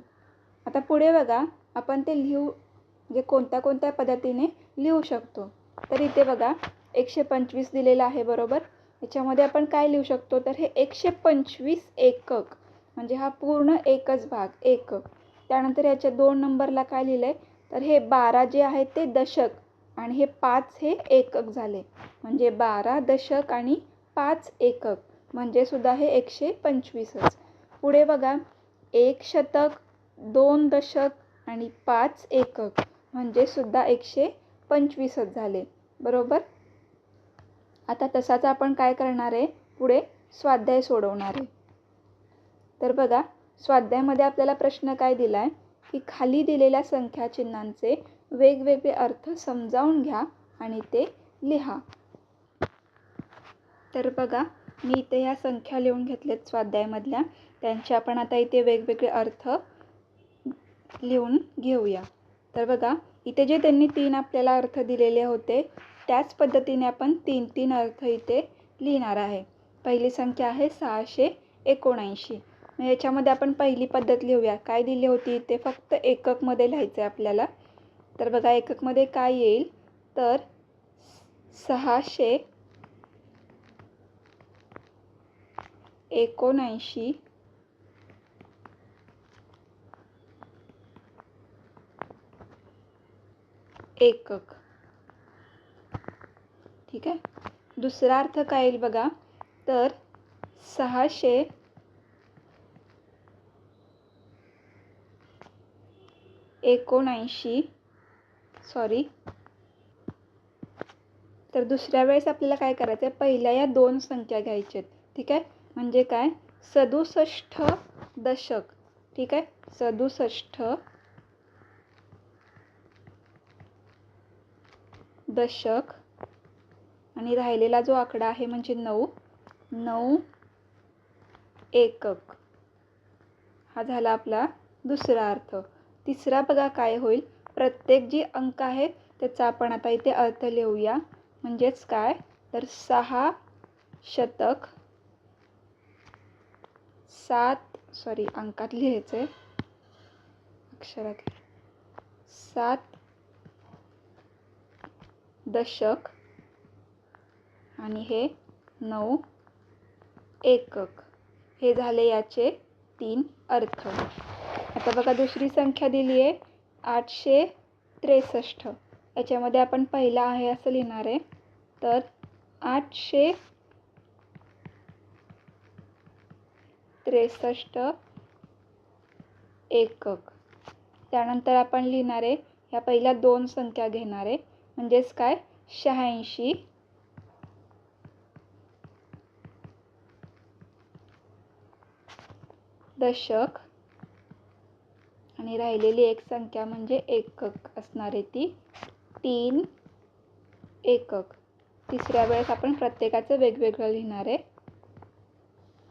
आता पुढे बघा आपण ते म्हणजे कोणत्या कोणत्या पद्धतीने लिहू शकतो. तर इथे बघा 125 दिलेलं आहे बरोबर. याच्यामध्ये आपण काय लिहू शकतो, तर हे 125 एकक म्हणजे हा पूर्ण एकच भाग एकक. त्यानंतर याच्या 2 नंबरला काय लिहिलं आहे, तर हे 12 जे आहेत ते दशक आणि हे 5 हे एकक झाले. म्हणजे 12 दशक आणि 5 एकक म्हणजे सुद्धा हे 125च. पुढे बघा 1 शतक, 2 दशक आणि 5 एकक म्हणजे सुद्धा 125च झाले बरोबर. आता तसाच आपण काय करणार आहे, पुढे स्वाध्याय सोडवणार आहे. तर बघा स्वाध्यायामध्ये आपल्याला प्रश्न काय दिला आहे की खाली दिलेल्या संख्या चिन्हांचे वेगवेगळे अर्थ समजावून घ्या आणि ते लिहा. तर बघा मी इथे ह्या संख्या लिहून घेतल्यात स्वाध्यायामधल्या. त्यांचे आपण आता इथे वेगवेगळे अर्थ लिहून घेऊया. तर बघा इथे जे त्यांनी 3 आपल्याला अर्थ दिलेले होते त्याच पद्धतीने आपण 3 अर्थ इथे लिहिणार आहे. पहिली संख्या आहे 679. मग याच्यामध्ये आपण पहिली पद्धत लिहूया. काय दिली होती इथे, फक्त एककमध्ये लिहायचं आहे आपल्याला. तर बघा एककमध्ये काय येईल, तर 679 एकक. ठीक आहे. दुसरा अर्थ काय येईल बघा, तर 679 तर दुसऱ्या वेळेस आपल्याला काय करायचं आहे, पहिल्या या 2 संख्या घ्यायच्या आहेत. ठीक आहे. म्हणजे काय 67 दशक. ठीक आहे. 67 दशक आणि राहिलेला जो आकडा आहे म्हणजे 9 एकक हा झाला आपला दुसरा अर्थ. तिसरा बघा काय होईल, प्रत्येक जी अंक आहे त्याचा आपण आता इथे अर्थ लिहूया. म्हणजेच काय तर 6 शतक 7 अंकात लिहायचं आहे, अक्षरात 7 दशक आणि हे 9 एकक. हे झाले याचे 3 अर्थ. आता बघा दुसरी संख्या दिली आहे 863. याच्यामध्ये आपण पहिला आहे असं लिहिणार आहे. तर 863 एकक. त्यानंतर आपण लिहिणार आहे ह्या पहिल्या 2 संख्या घेणार आहे. म्हणजेच काय 86 दशक आणि राहिलेली एक संख्या म्हणजे एकक असणार आहे ती 3 एकक. तिसऱ्या वेळेस आपण प्रत्येकाचं वेगवेगळं लिहिणार आहे.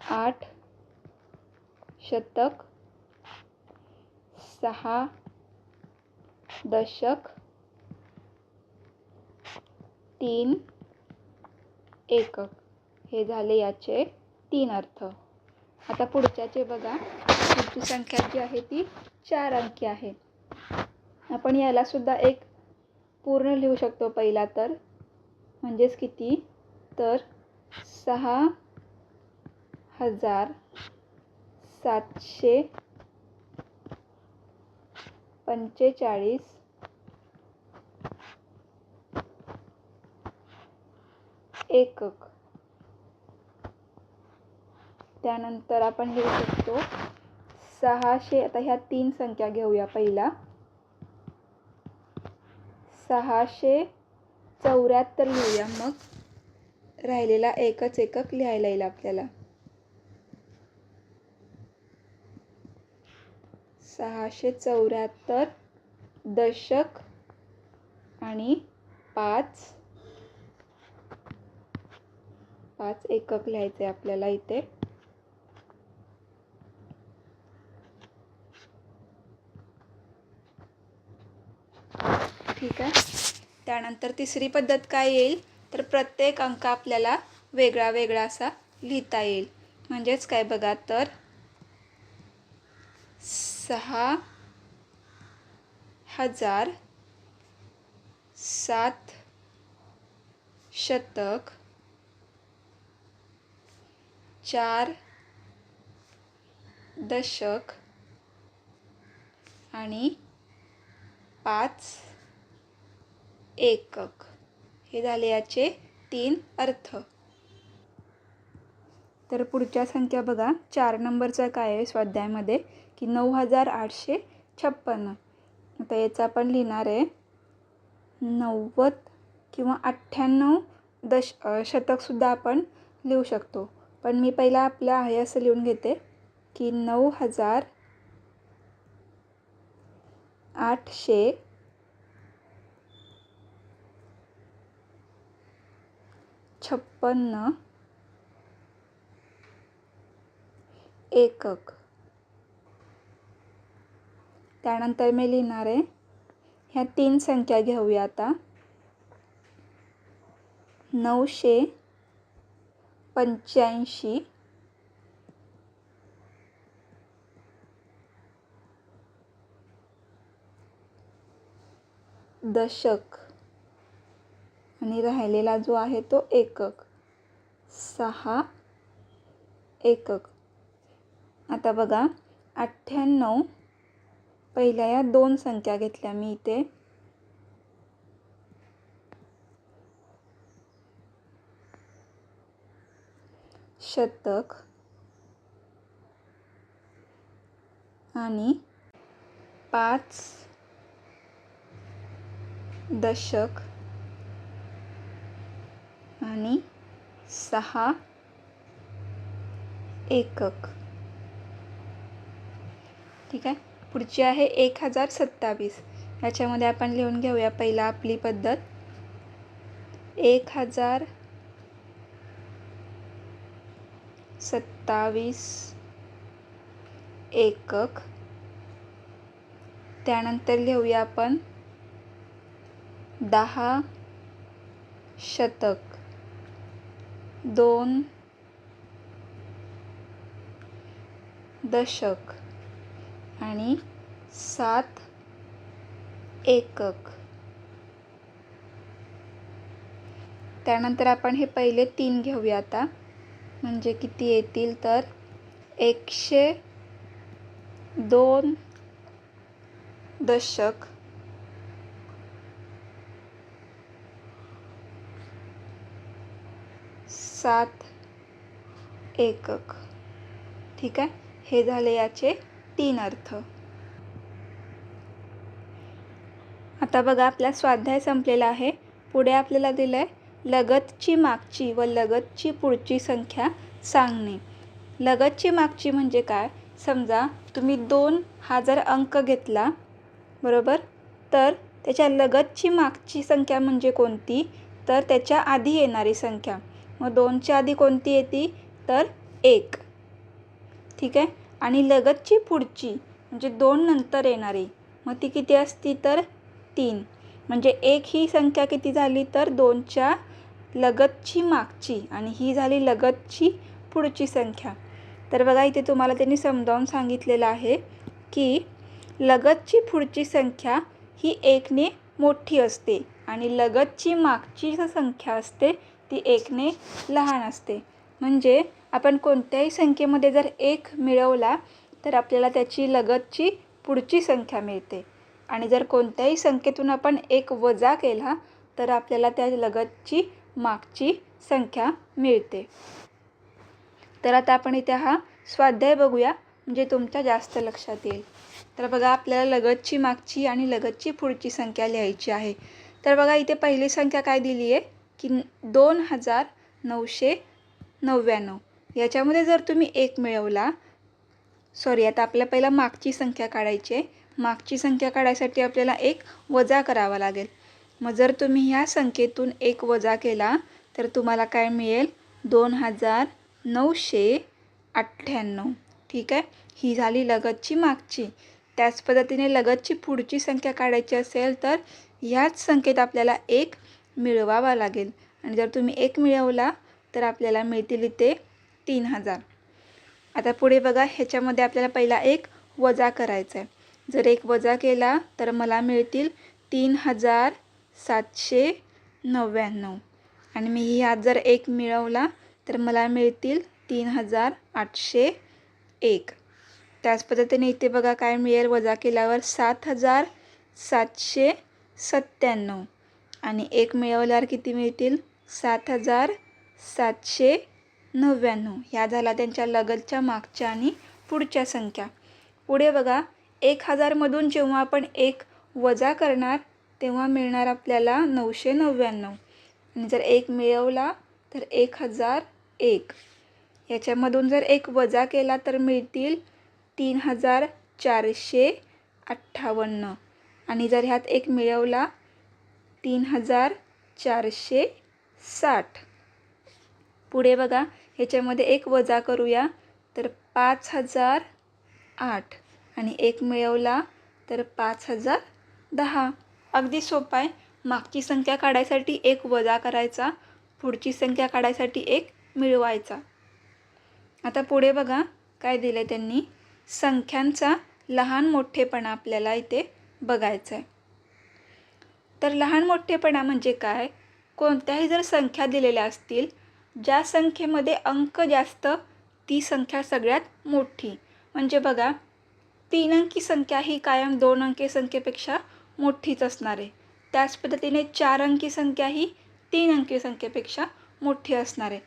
8 शतक 6 दशक 3 एकक. हे झाले याचे 3 अर्थ. आता पुढच्याचे बघा, पुढची संख्या जी आहे ती 4 अंकी आहे. आपण याला सुद्धा एक पूर्ण लिहू शकतो पहिला तर. म्हणजेच किती तर 6745 एकक. त्यानंतर आपण लिहू शकतो 600. आता ह्या 3 संख्या घेऊया. पहिला 674 लिहूया, मग राहिलेला एकच एकक लिहायला येईल आपल्याला. 674 दशक आणि 5 एकक लिहायचे आपल्याला इथे. ठीक आहे. त्यानंतर तिसरी पद्धत काय येईल तर प्रत्येक अंक आपल्याला वेगळा वेगळा असा लिहिता येईल. म्हणजेच काय बघा तर 6700 4 दशक आणि 5 एकक. हे झाले याचे 3 अर्थ. तर पुढच्या संख्या बघा 4 नंबरचा काय आहे स्वाध्यायामध्ये की 9856. आता याचं आपण लिहिणार आहे 90 किंवा 98 शतकसुद्धा आपण लिहू शकतो. पण मी पहिला आपलं आहे असं लिहून घेते की 9856 एकक. त्यानंतर मी लिहिणार आहे ह्या 3 संख्या घेऊया आता 985 दशक आणि राहिलेला जो आहे तो एकक 6 एकक. आता बघा 98 पहिल्या या 2 संख्या घेतल्या मी इथे. शतक आणि 5 दशक आणि 6 एकक. ठीक आहे. पुढची आहे 1027. याच्यामध्ये आपण लिहून घेऊया पहिला आपली पद्धत 1027 एकक. त्यानंतर लिहूया आपण 10 शतक, 2 दशक आणि 7 एकक. त्यानंतर आपण हे पहिले 3 घेऊया आता, म्हणजे किती येतील तर 102 दशक, 7 एकक. ठीक आहे, हे झाले याचे 3 अर्थ. आता बघा आपला स्वाध्याय संपलेला आहे. पुढे आपल्याला दिलं आहे लगतची मागची व लगतची पुढची संख्या सांगणे. लगतची मागची म्हणजे काय? समजा तुम्ही 2 हा जर अंक घेतला बरोबर, तर त्याच्या लगतची मागची संख्या म्हणजे कोणती? तर त्याच्या आधी येणारी संख्या. मग 2च्या आधी कोणती येते? तर 1. ठीक आहे, आणि लगतची पुढची म्हणजे 2 नंतर येणारी, मग ती किती असती? तर 3. म्हणजे 1 ही संख्या किती झाली? तर 2च्या लगतची मागची, आणि ही झाली लगतची पुढची संख्या. तर बघा इथे तुम्हाला त्यांनी समजावून सांगितलेलं आहे की लगतची पुढची संख्या ही 1ने मोठी असते आणि लगतची मागची संख्या असते ती 1ने लहान असते. म्हणजे आपण कोणत्याही संख्येमध्ये जर 1 मिळवला तर आपल्याला त्याची लगतची पुढची संख्या मिळते, आणि जर कोणत्याही संख्येतून आपण 1 वजा केला तर आपल्याला त्या लगतची मागची संख्या मिळते. तर आता आपण इथे हा स्वाध्याय बघूया, म्हणजे तुमच्या जास्त लक्षात येईल. तर बघा आपल्याला लगतची मागची आणि लगतची पुढची संख्या लिहायची आहे. तर बघा इथे पहिली संख्या काय दिली आहे की 2999. याच्यामध्ये जर तुम्ही 1 मिळवला, आता आपल्याला पहिला मागची संख्या काढायची आहे. मागची संख्या काढायसाठी आपल्याला 1 वजा करावा लागेल. मग जर तुम्ही ह्या संख्येतून 1 वजा केला तर तुम्हाला काय मिळेल? 2998. ठीक आहे, ही झाली लगतची मागची. त्याच पद्धतीने लगतची पुढची संख्या काढायची असेल तर ह्याच संख्येत आपल्याला 1 मिळवावा लागेल, आणि जर तुम्ही 1 मिळवला तर आपल्याला मिळतील इथे 3000. आता पुढे बघा, ह्याच्यामध्ये आपल्याला पहिला 1 वजा करायचा आहे. जर 1 वजा केला तर मला मिळतील 3799, आणि मी ह्यात जर 1 मिळवला तर मला मिळतील 3801. त्याच पद्धतीने इथे बघा काय मिळेल? वजा केल्यावर 7797, आणि 1 मिळवल्यावर किती मिळतील? 7799. ह्या झाला त्यांच्या लगतच्या मागच्या आणि पुढच्या संख्या. पुढे बघा 1000मधून जेव्हा आपण 1 वजा करणार तेव्हा मिळणार आपल्याला 999, आणि जर 1 मिळवला तर 1001. याच्यामधून जर 1 वजा केला तर मिळतील 3458, आणि जर ह्यात 1 मिळवला 3460. पुढे बघा ह्याच्यामध्ये 1 वजा करूया तर 5008, आणि 1 मिळवला तर 5010. अगदी सोपं आहे. मागची संख्या काढायसाठी 1 वजा करायचा, पुढची संख्या काढायसाठी 1 मिळवायचा. आता पुढे बघा काय दिलं आहे त्यांनी, संख्यांचा लहान मोठेपणा आपल्याला इथे बघायचा आहे. तर लहान मोठेपणा म्हणजे काय? कोणत्याही जर संख्या दिलेल्या असतील, ज्या संख्येमध्ये अंक जास्त ती संख्या सगळ्यात मोठी. म्हणजे बघा 3 अंकी संख्या ही कायम 2 अंकी संख्येपेक्षा मोठीच असणार आहे. त्याच पद्धतीने 4 अंकी संख्या ही 3 अंकी संख्येपेक्षा मोठी असणार आहे.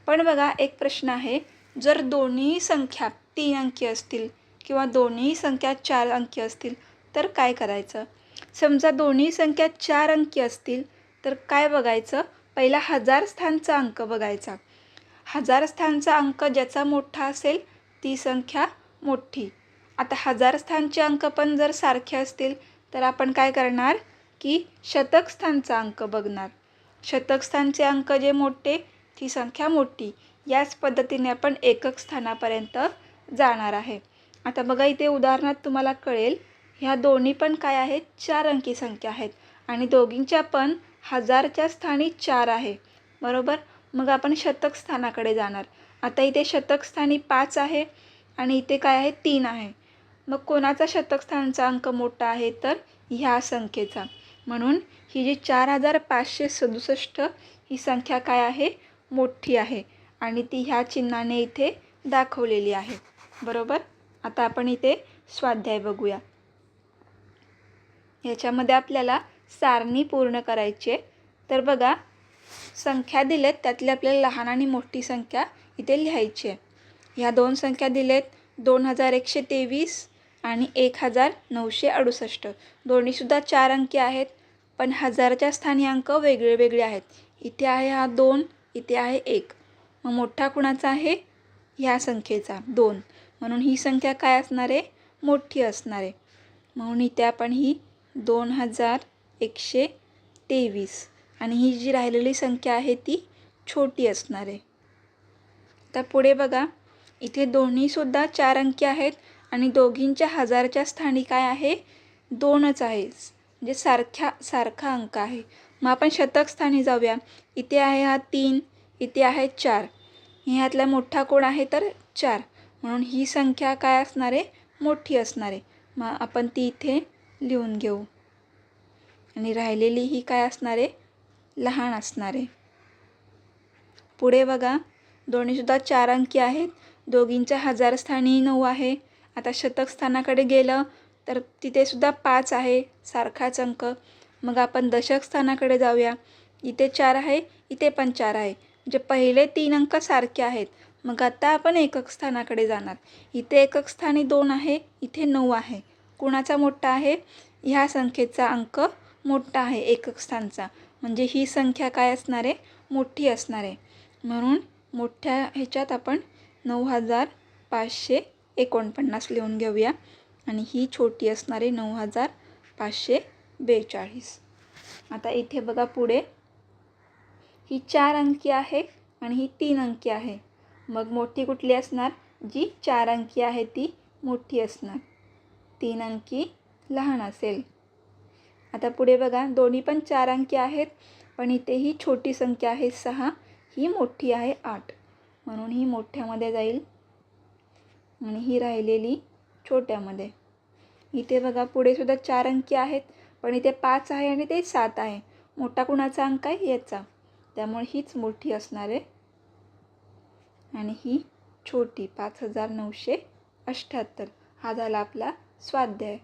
पण बघा एक प्रश्न आहे, जर दोन्ही संख्या 3 अंकी असतील किंवा दोन्ही संख्या 4 अंकी असतील तर काय करायचं? समजा दोन्ही संख्या 4 अंकी असतील तर काय बघायचं? पहिला 1000 स्थानचा अंक बघायचा. 1000 स्थानचा अंक ज्याचा मोठा असेल ती संख्या मोठी. आता 1000 स्थानचे अंक पण जर सारखे असतील तर आपण काय करणार की शतक स्थानचा अंक बघणार. शतक स्थानचे अंक जे मोठे ती संख्या मोठी. याच पद्धतीने आपण एकक स्थानापर्यंत जाणार आहे. आता बघा इथे उदाहरणात तुम्हाला कळेल, ह्या दोन्ही पण काय आहेत, 4 अंकी संख्या आहेत आणि दोघींच्या पण हजारच्या स्थानी 4 आहे, बरोबर. मग आपण शतक स्थानाकडे जाणार. आता इथे शतक स्थानी 5 आहे आणि इथे काय आहे, 3 आहे. मग कोणाचा शतक स्थानचा अंक मोठा आहे, तर ह्या संख्येचा. म्हणून ही जी 4567 ही संख्या काय आहे, मोठी आहे आणि ती ह्या चिन्हाने इथे दाखवलेली आहे, बरोबर. आता आपण इथे स्वाध्याय बघूया. याच्यामध्ये आपल्याला सारणी पूर्ण करायची आहे. तर बघा, संख्या दिलेत त्यातली आपल्याला लहान आणि मोठी संख्या इथे लिहायची आहे. ह्या दोन संख्या दिलेत, 2123 आणि 1968. दोन्हीसुद्धा 4 अंकी आहेत, पण हजारच्या स्थानी अंक वेगळे वेगळे आहेत. इथे आहे हा 2, इथे आहे 1. मग मोठा कुणाचा आहे, ह्या संख्येचा 2. म्हणून ही संख्या काय असणार आहे, मोठी असणार आहे. म्हणून इथे आपण ही 2123 आणि ही जी राहिलेली संख्या आहे ती छोटी असणार आहे. आता पुढे बघा, इथे दोन्हीसुद्धा 4 अंकी आहेत आणि दोघींच्या हजारच्या स्थानी काय आहे, 2च आहे, म्हणजे सारखा अंक आहे. मग आपण शतक स्थानी जाऊया. इथे आहे हा 3, इथे आहे 4. ह्यातला मोठा कोण आहे, तर 4. म्हणून ही संख्या काय असणार आहे, मोठी असणार आहे. मग आपण ती इथे लिहून घेऊ आणि राहिलेली ही काय असणार आहे, लहान असणार आहे. पुढे बघा, दोन्हीसुद्धा 4 अंकी आहेत, दोघींच्या हजार स्थानी 9 आहे. आता शतक स्थानाकडे गेलं तर तिथेसुद्धा 5 आहे, सारखाच अंक. मग आपण दशक स्थानाकडे जाऊया. इथे 4 आहे, इथे पण 4 आहे, म्हणजे पहिले 3 अंक सारखे आहेत. मग आता आपण एकक स्थानाकडे जाणार. इथे एकक स्थानी 2 आहे, इथे 9 आहे. कुणाचा मोठा आहे, ह्या संख्येचा अंक मोठा आहे एकक स्थानचा, म्हणजे ही संख्या काय असणार आहे, मोठी असणार आहे. म्हणून मोठ्या ह्याच्यात आपण 9549 लिहून घेऊया आणि ही छोटी असणार आहे 9542. आता इथे बघा, पुढे ही 4 अंकी आहे आणि ही 3 अंकी आहे. मग मोठी कुठली असणार, जी 4 अंकी आहे ती मोठी असणार, 3 अंकी लहान असेल. आता पुढे बघा, दोन्ही पण 4 अंकी आहेत, पण इथे ही छोटी संख्या आहे 6, ही मोठी आहे 8. म्हणून ही मोठ्यामध्ये जाईल आणि ही राहिलेली छोट्यामध्ये. इथे बघा, पुढे सुद्धा 4 अंकी आहेत, पण इथे 5 आहे आणि ते 7 आहे. मोठा कुणाचा अंक आहे, याचा, त्यामुळे हीच मोठी असणार आहे आणि ही छोटी 5978. हा झाला आपला स्वाध्याय.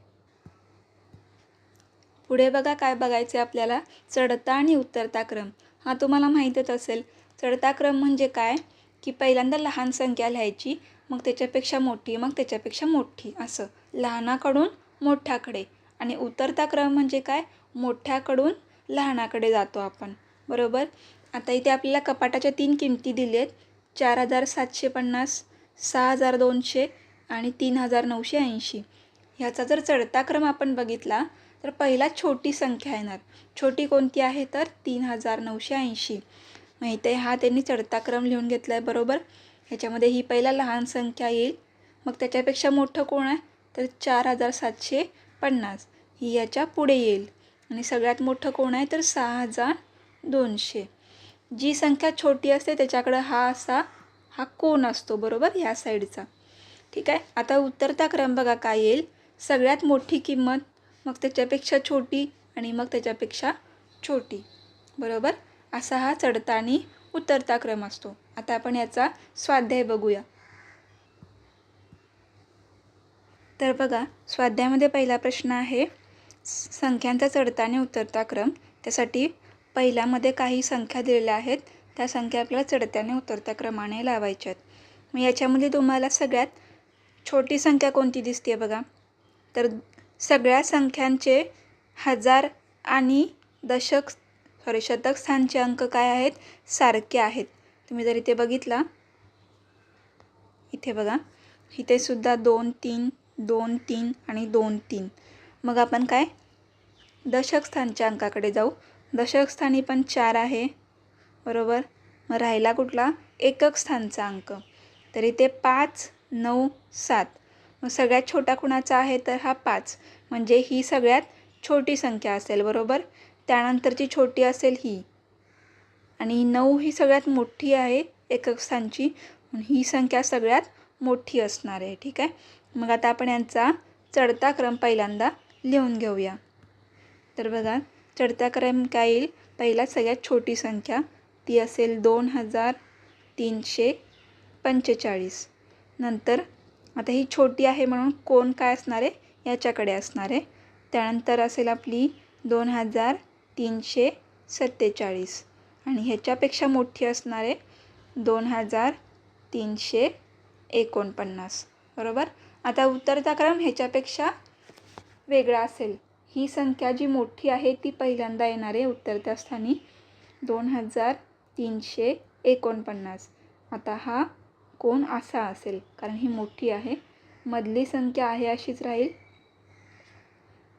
पुढे बघा, काय बघायचे आपल्याला, चढता आणि उतरता क्रम. हा तुम्हाला माहीतच असेल. चढता क्रम म्हणजे काय, की पहिल्यांदा लहान संख्या लिहायची, मग त्याच्यापेक्षा मोठी, मग त्याच्यापेक्षा मोठी, असं लहानाकडून मोठ्याकडे. आणि उतरता क्रम म्हणजे काय, मोठ्याकडून लहानाकडे जातो आपण, बरोबर. आता इथे आपल्याला कपाटाच्या 3 किमती दिली आहेत, 4750, 6200 आणि 3980. ह्याचा जर चढता क्रम आपण बघितला तर पहिला छोटी संख्या येणार. छोटी कोणती आहे, तर 3980. माहीत आहे, हा त्यांनी चढता क्रम लिहून घेतला आहे, बरोबर. ह्याच्यामध्ये ही पहिला लहान संख्या येईल, मग त्याच्यापेक्षा मोठं कोण आहे, तर 4750, ही याच्या पुढे येईल आणि सगळ्यात मोठं कोण आहे, तर 6200. जी संख्या छोटी असते त्याच्याकडं हा कोन असतो, बरोबर, ह्या साईडचा. ठीक आहे. आता उतरता क्रम बघा काय येईल, सगळ्यात मोठी किंमत, मग त्याच्यापेक्षा छोटी आणि मग त्याच्यापेक्षा छोटी, बरोबर. असा हा चढता आणि उतरता क्रम असतो. आता आपण याचा स्वाध्याय बघूया. तर बघा, स्वाध्यायामध्ये पहिला प्रश्न आहे, संख्यांचा चढता आणि उतरता क्रम. त्यासाठी पहिल्यामध्ये काही संख्या दिलेल्या आहेत, त्या संख्या आपल्याला चढत्या आणि उतरत्या क्रमाने लावायच्या आहेत. मग याच्यामध्ये तुम्हाला सगळ्यात छोटी संख्या कोणती दिसते बघा, तर सगळ्या संख्यांचे हजार आणि शतक स्थानचे अंक काय आहेत, सारखे आहेत. तुम्ही जर इथे बघितला, इथे बघा, इथे सुद्धा 2 3 2 3 आणि 2 3. मग आपण काय दशक स्थानच्या अंकाकडे जाऊ. दशक स्थानी पण 4 आहे, बरोबर. मग राहिला कुठला, एकक स्थानचा अंक, तर इथे 5 9 7. मग सगळ्यात छोटा कुणाचा आहे तर हा 5, म्हणजे ही सगळ्यात छोटी संख्या असेल, बरोबर. त्यानंतरची छोटी असेल ही, आणि 9 ही सगळ्यात मोठी आहे एकक स्थानची, ही संख्या सगळ्यात मोठी असणार आहे. ठीक आहे. मग आता आपण यांचा चढता क्रम पहिल्यांदा लिहून घेऊया. तर बघा, चढता क्रम काय येईल, पहिला सगळ्यात छोटी संख्या ती असेल 2345. नंतर आता ही छोटी आहे म्हणून कोण काय असणार आहे याच्याकडे असणार आहे. त्यानंतर असेल आपली 2347, आणि ह्याच्यापेक्षा मोठी असणार आहे 2349, बरोबर. आता उतरता क्रम ह्याच्यापेक्षा वेगळा असेल. ही संख्या जी मोठी आहे ती पहिल्यांदा येणार आहे उतरत्या स्थानी 2349. आता हा कोण असा असेल, कारण ही मोठी आहे. मधली संख्या आहे अशीच राहील,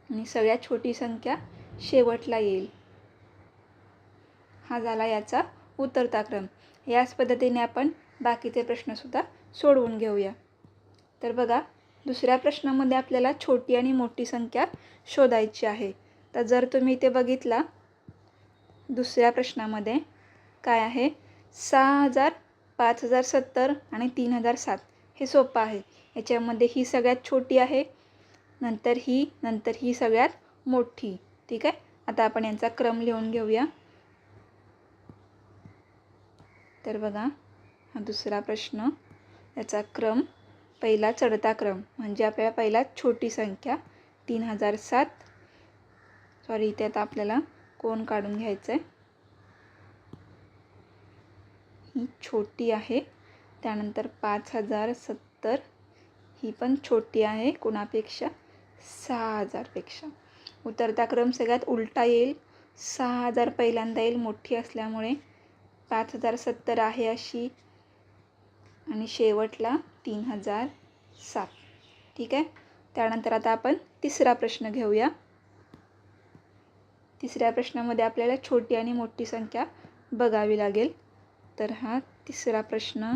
आणि सगळ्यात छोटी संख्या शेवटला येईल. हा झाला याचा उतरता क्रम. याच पद्धतीने आपण बाकीचे प्रश्नसुद्धा सोडवून घेऊया. तर बघा, दुसऱ्या प्रश्नामध्ये आपल्याला छोटी आणि मोठी संख्या शोधायची आहे. तर जर तुम्ही इथे बघितला, दुसऱ्या प्रश्नामध्ये काय आहे, 6000, 5070 आणि 3007. हे सोपं आहे. याच्यामध्ये ही सगळ्यात छोटी आहे, नंतर ही सगळ्यात मोठी. ठीक आहे. आता आपण यांचा क्रम लिहून घेऊया. तर बघा, हा दुसरा प्रश्न, याचा क्रम पहिला चढता क्रम, म्हणजे आपल्याला पहिला छोटी संख्या 3007, सॉरी इथे आता आपल्याला कोण काढून घ्यायचं आहे, ही छोटी आहे. त्यानंतर 5070, ही पण छोटी आहे कोणापेक्षा, 6000पेक्षा. उतरता क्रम सगळ्यात उलटा येईल, 6000 पहिल्यांदा येईल मोठी असल्यामुळे, 5070 आहे अशी, आणि शेवटला 3007. ठीक आहे. त्यानंतर आता आपण तिसरा प्रश्न घेऊया. तिसऱ्या प्रश्नामध्ये आपल्याला छोटी आणि मोठी संख्या बघावी लागेल. तर हा तिसरा प्रश्न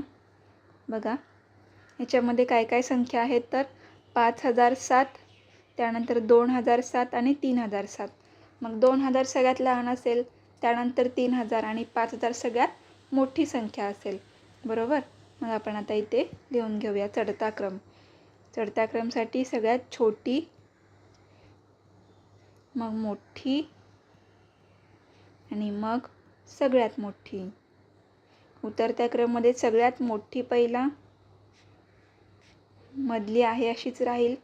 बघा, याच्यामध्ये काय काय संख्या आहेत तर 5007, त्यानंतर 2007 आणि 3007. मग 2000 सगळ्यात लहान असेल, त्यानंतर 3000 आणि 5000 सगळ्यात मोठी संख्या असेल, बरोबर. मग आपण आता इथे लिहून घेऊया चढता क्रम. चढत्या क्रमसाठी सगळ्यात छोटी, मग मोठी, आणि मग सगळ्यात मोठी. उतरत्या क्रममध्ये सगळ्यात मोठी पहिला, मधली आहे अशीच राहील,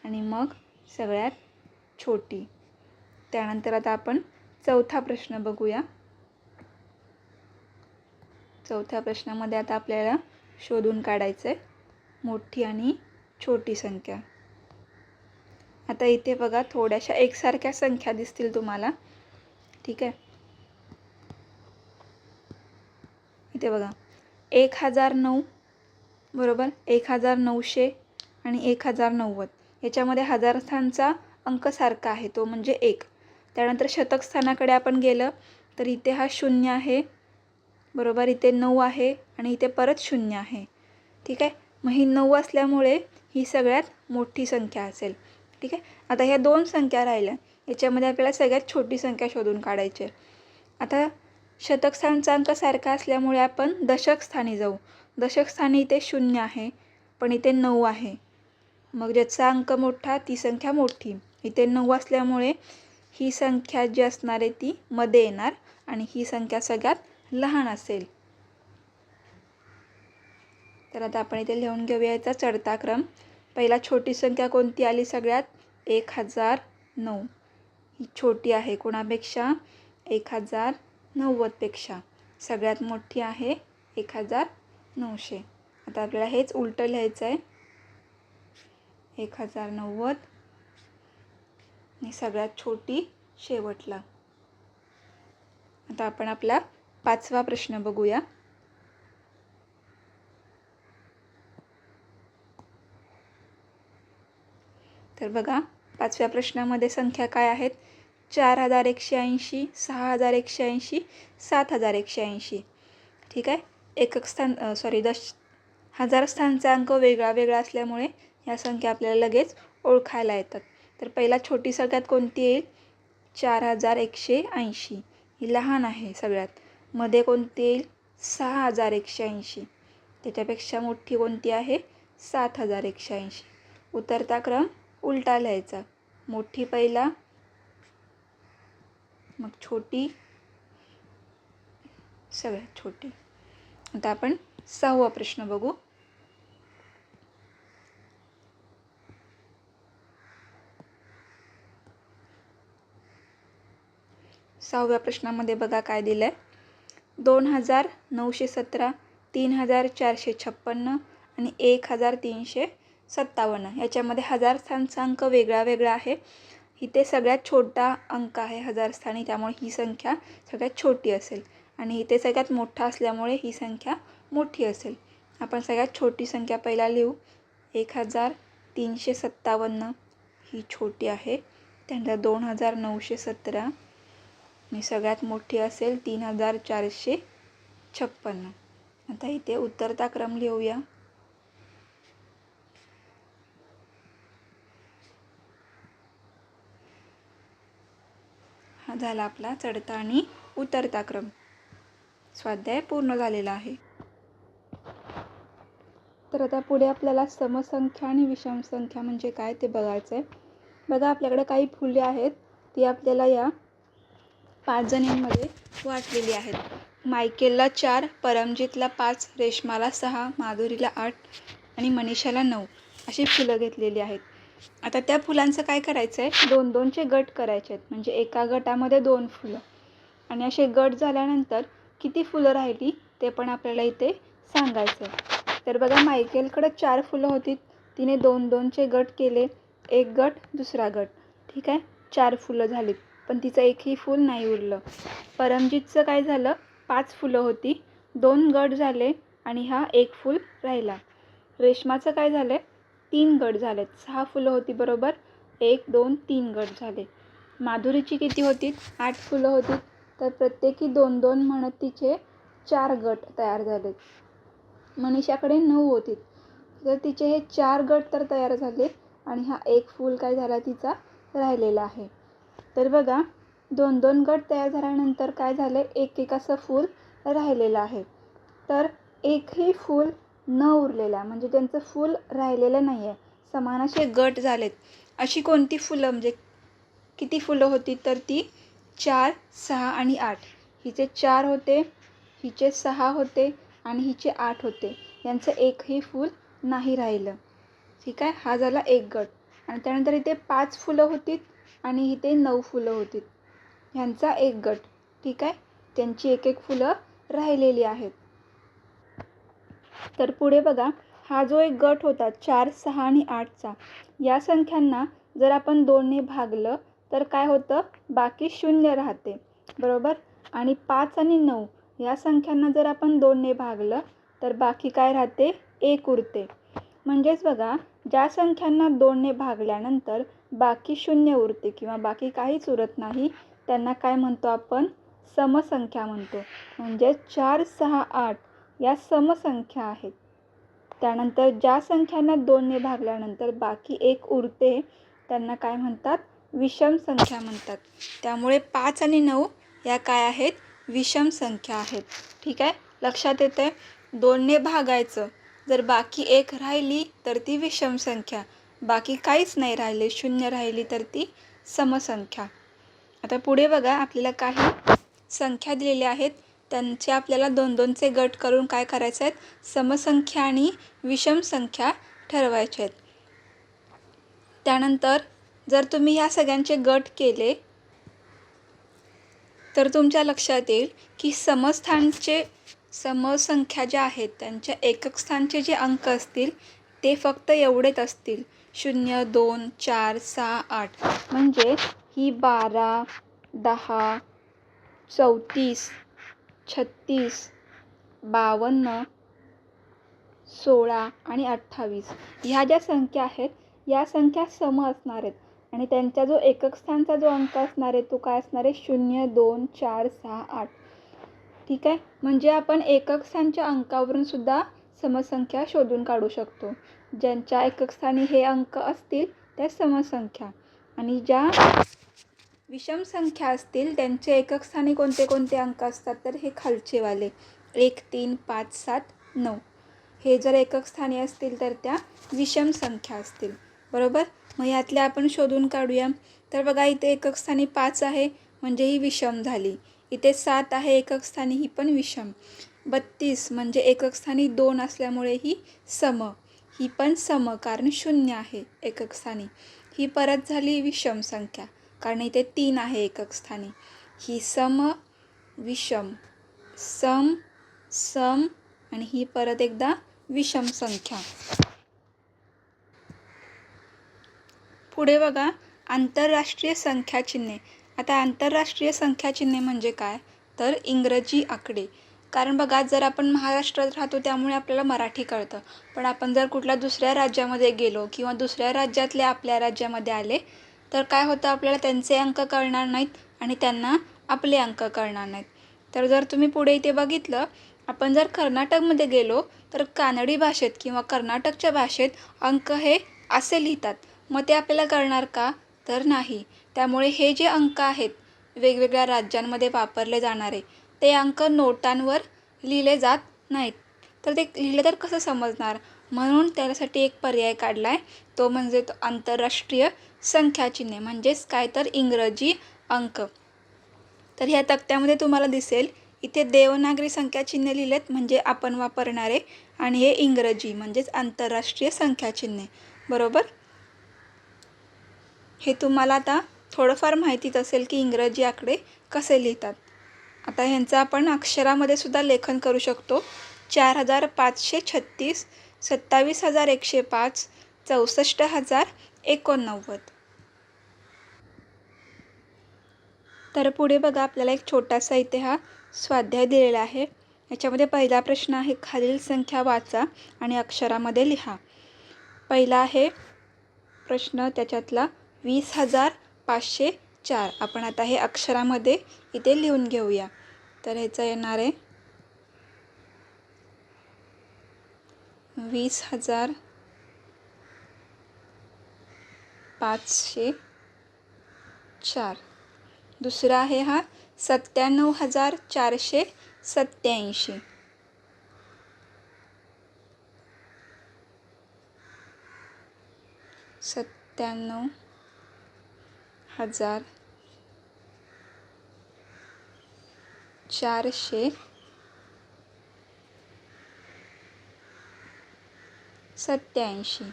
आणि मग सगळ्यात छोटी. त्यानंतर आता आपण चौथा प्रश्न बघूया. चौथ्या प्रश्नामध्ये आता आपल्याला शोधून काढायचं आहे मोठी आणि छोटी संख्या. आता इथे बघा, थोड्याशा एकसारख्या संख्या दिसतील तुम्हाला. ठीक आहे. इथे बघा, 1009, बरोबर, 1900 आणि 1090. याच्यामध्ये हजार स्थानचा अंक सारखा आहे, तो म्हणजे 1. त्यानंतर शतक स्थानाकडे आपण गेलं तर इथे हा 0 आहे, बरोबर. इथे 9 आहे, आणि इथे परत 0 आहे. ठीक आहे. मग ही 9 असल्यामुळे ही सगळ्यात मोठी संख्या असेल. ठीक आहे. आता ह्या 2 संख्या राहिल्या, याच्यामध्ये आपल्याला सगळ्यात छोटी संख्या शोधून काढायची आहे. आता शतक स्थानचा अंक सारखा असल्यामुळे आपण दशक स्थानी जाऊ. दशक स्थानी इथे 0 आहे, पण इथे 9 आहे. मग ज्याचा अंक मोठा ती संख्या मोठी. इथे 9 असल्यामुळे ही संख्या जी असणार आहे ती मध्ये येणार, आणि ही संख्या सगळ्यात लहान असेल. तर आता आपण इथे लिहून घेऊया याचा चढता क्रम. पहिला छोटी संख्या कोणती आली सगळ्यात, 1009. ही छोटी आहे कोणापेक्षा, 1090पेक्षा. सगळ्यात मोठी आहे 1900. आता आपल्याला हेच उलटं लिहायचं आहे, 1090 आणि सगळ्यात छोटी शेवटला. आता आपण आपला पाचवा प्रश्न बघूया. तर बघा, पाचव्या प्रश्नामध्ये संख्या काय आहेत, 4180, 6180, 7180. ठीक आहे. एकक स्थान हजार स्थानचा अंक वेगळा वेगळा असल्यामुळे या संख्या आपल्याला लगेच ओळखायला येतात. तर पहिला छोटी सगळ्यात कोणती येईल? 4180. ही लहान आहे सगळ्यात. मध्ये कोणती येईल? 6180. त्याच्यापेक्षा मोठी कोणती आहे? 7180. उतरता क्रम उलटा लिहायचा. मोठी पहिला, मग छोटी, सगळ्यात छोटी. आता आपण 6वा प्रश्न बघू. सहाव्या प्रश्नामध्ये बघा काय दिलं आहे. 2917, 3456 आणि 1357. याच्यामध्ये हजार स्थानचा अंक वेगळा वेगळा आहे. इथे सगळ्यात छोटा अंक आहे हजार स्थानी, त्यामुळे ही संख्या सगळ्यात छोटी असेल. आणि इथे सगळ्यात मोठा असल्यामुळे ही संख्या मोठी असेल. आपण सगळ्यात छोटी संख्या पहिला लिहू. 1357 ही छोटी आहे. त्यानंतर 2917 आणि सगळ्यात मोठी असेल 3456. आता इथे उतरता क्रम लिहूया. हा झाला आपला चढता आणि उतरता क्रम. स्वाध्याय पूर्ण झालेला आहे. तर आता पुढे आपल्याला समसंख्या आणि विषम संख्या म्हणजे काय ते बघायचं आहे. बघा आपल्याकडे काही फुले आहेत, ती आपल्याला या 5 जणींमध्ये वाटलेली आहेत. मायकेलला 4, परमजितला 5, रेश्माला 6, माधुरीला 8 आणि मनीषाला 9 अशी फुलं घेतलेली आहेत. आता त्या फुलांचं काय करायचं आहे? 2-2चे गट करायचे आहेत. म्हणजे एका गटामध्ये 2 फुलं. आणि असे गट झाल्यानंतर किती फुलं राहिली ते पण आपल्याला इथे सांगायचं आहे. तर बघा मायकेलकडे 4 फुलं होती, तिने 2-2चे गट केले. एक गट, दुसरा गट. ठीक आहे, 4 फुलं झालीत, पण तिचं एकही फूल नाही उरलं. परमजितचं काय झालं? 5 फुलं होती, 2 गट झाले आणि हा 1 फूल राहिला. रेश्माचं काय झालं? 3 गट झालेत. 6 फुलं होती बरोबर, 1, 2, 3 गट झाले. माधुरीची किती होती? 8 फुलं होती, तर प्रत्येकी 2-2 म्हणत तिचे 4 गट तयार झाले. मनीषाकडे 9 होती, तर तिचे हे 4 गट तर तयार झाले आणि हा 1 फूल काय झाला तिचा राहिलेला आहे. तर बघा 2-2 गट तयार झाल्यानंतर काय झालं? एक असं फूल राहिलेलं आहे. तर एकही फूल न उरलेला म्हणजे त्यांचं फूल राहिलेलं नाही आहे, समान असे गट झालेत. अशी कोणती फुलं, म्हणजे किती फुलं होती? तर ती 4, 6 आणि 8. हिचे 4 होते, हिचे 6 होते आणि हिचे 8 होते. यांचं एकही फूल नाही राहिलं. ठीक आहे, हा झाला एक गट. आणि त्यानंतर इथे 5 फुलं होती आणि इथे 9 फुलं होती. ह्यांचा एक गट. ठीक आहे, त्यांची एक फुलं राहिलेली आहेत. तर पुढे बघा, हा जो एक गट होता 4, 6 आणि 8चा, या संख्यांना जर आपण 2ने भागलं तर काय होतं? बाकी 0 राहते बरोबर. आणि 5 आणि 9 या संख्यांना जर आपण 2ने भागलं तर बाकी काय राहते? 1 उरते. म्हणजेच बघा, ज्या संख्यांना 2ने भागल्यानंतर बाकी 0 उरते किंवा बाकी काहीच उरत नाही, त्यांना काय म्हणतो आपण? समसंख्या म्हणतो. म्हणजे 4, 6, 8 या समसंख्या आहेत. त्यानंतर ज्या संख्यांना 2ने भागल्यानंतर बाकी 1 उरते त्यांना काय म्हणतात? विषम संख्या म्हणतात. त्यामुळे 5 आणि 9 या काय आहेत? विषम संख्या आहेत. ठीक आहे, लक्षात येते? 2ने भागायचं, जर बाकी 1 राहिली तर ती विषम संख्या, बाकी काहीच नाही राहिले, 0 राहिली तर ती समसंख्या. आता पुढे बघा, आपल्याला काही संख्या दिलेल्या आहेत, त्यांचे आपल्याला 2-2चे गट करून काय करायचं आहेत? समसंख्या आणि विषम संख्या ठरवायच्या आहेत. त्यानंतर जर तुम्ही ह्या सगळ्यांचे गट केले तर तुमच्या लक्षात येईल की समसंख्या ज्या आहेत त्यांच्या एकक स्थानचे जे अंक असतील ते फक्त एवढेच असतील, 0, 2, 4, 6, 8. म्हणजे ही 12, 10, 34, 36, 52, 16 आणि 28 ह्या ज्या संख्या आहेत या संख्या सम असणार आहेत. आणि त्यांचा जो एकक स्थानचा जो अंक असणार आहे तो काय असणार आहे? 0, 2, 4, 6, 8. ठीक आहे, म्हणजे आपण एकक स्थानच्या अंकावरून सुद्धा समसंख्या शोधून काढू शकतो. ज्यांच्या एकक स्थानी हे अंक असतील त्या समसंख्या, आणि ज्या विषम संख्या असतील त्यांचे एकक स्थानी कोणते कोणते अंक असतात, तर हे खालचेवाले 1, 3, 5, 7, 9 हे जर एकक स्थानी असतील तर त्या विषम संख्या असतील. बरोबर. मग यातल्या आपण शोधून काढूया. तर बघा, इथे एकक स्थानी 5 आहे म्हणजे ही विषम झाली. इथे 7 आहे एकक स्थानी, ही पण विषम. 32 म्हणजे एकक स्थानी 2 असल्यामुळे ही सम, ही पण सम कारण 0 आहे एकक स्थानी. ही परत झाली विषम संख्या कारण इथे 3 आहे एकक स्थानी. ही सम, विषम, सम, सम आणि ही परत एकदा विषम संख्या. पुढे बघा, आंतरराष्ट्रीय संख्या चिन्हे. आता आंतरराष्ट्रीय संख्या चिन्हे म्हणजे काय, तर इंग्रजी आकडे. कारण बघा, जर आपण महाराष्ट्रात राहतो त्यामुळे आपल्याला मराठी कळतं, पण आपण जर कुठल्या दुसऱ्या राज्यामध्ये गेलो किंवा दुसऱ्या राज्यातले आपल्या राज्यामध्ये आले तर काय होतं, आपल्याला त्यांचे अंक कळणार नाहीत आणि त्यांना आपले अंक कळणार नाहीत. तर जर तुम्ही पुढे इथे बघितलं, आपण जर कर्नाटकमध्ये गेलो तर कानडी भाषेत किंवा कर्नाटकच्या भाषेत अंक हे असे लिहितात. मग ते आपल्याला कळणार का, तर नाही. त्यामुळे हे जे अंक आहेत वेगवेगळ्या राज्यांमध्ये वापरले जाणारे, ते अंक नोटांवर लिहिले जात नाहीत. तर ते लिहिले तर कसं समजणार, म्हणून त्यासाठी एक पर्याय काढला आहे, तो म्हणजे आंतरराष्ट्रीय संख्या चिन्हे, म्हणजेच काय तर इंग्रजी अंक. तर ह्या तक्त्यामध्ये तुम्हाला दिसेल, इथे देवनागरी संख्या चिन्हे लिहिलेत म्हणजे आपण वापरणारे, आणि हे इंग्रजी म्हणजेच आंतरराष्ट्रीय संख्या चिन्हे. बरोबर. हे तुम्हाला आता थोडंफार माहितीच असेल की इंग्रजी आकडे कसे लिहितात. आता ह्यांचं आपण अक्षरामध्ये सुद्धा लेखन करू शकतो. 4536, 27105, 64089. तर पुढे बघा, आपल्याला एक छोटासा इथे हा स्वाध्याय दिलेला आहे. याच्यामध्ये पहिला प्रश्न आहे, खालील संख्या वाचा आणि अक्षरामध्ये लिहा. पहिला आहे प्रश्न त्याच्यातला 20,504. आपण आता हे अक्षरामध्ये इथे लिहून घेऊया. तर ह्याचं येणार आहे 20,504. दुसरा आहे हा 97,487. सत्त्याण्णव हजार 487.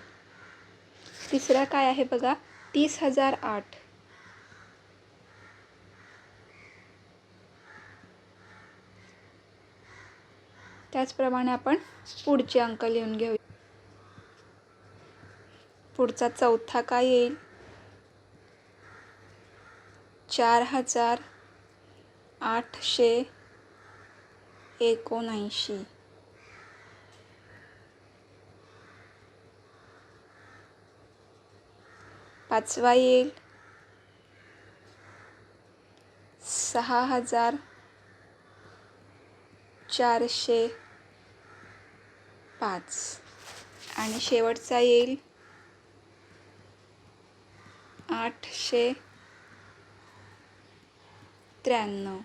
तिसरा काय आहे बघा, 30,008. त्याचप्रमाणे आपण पुढचे अंक लिहून घेऊ. पुढचा चौथा काय येईल, 4,879. पाचवा येईल 6,405. आणि शेवटचा येईल 893.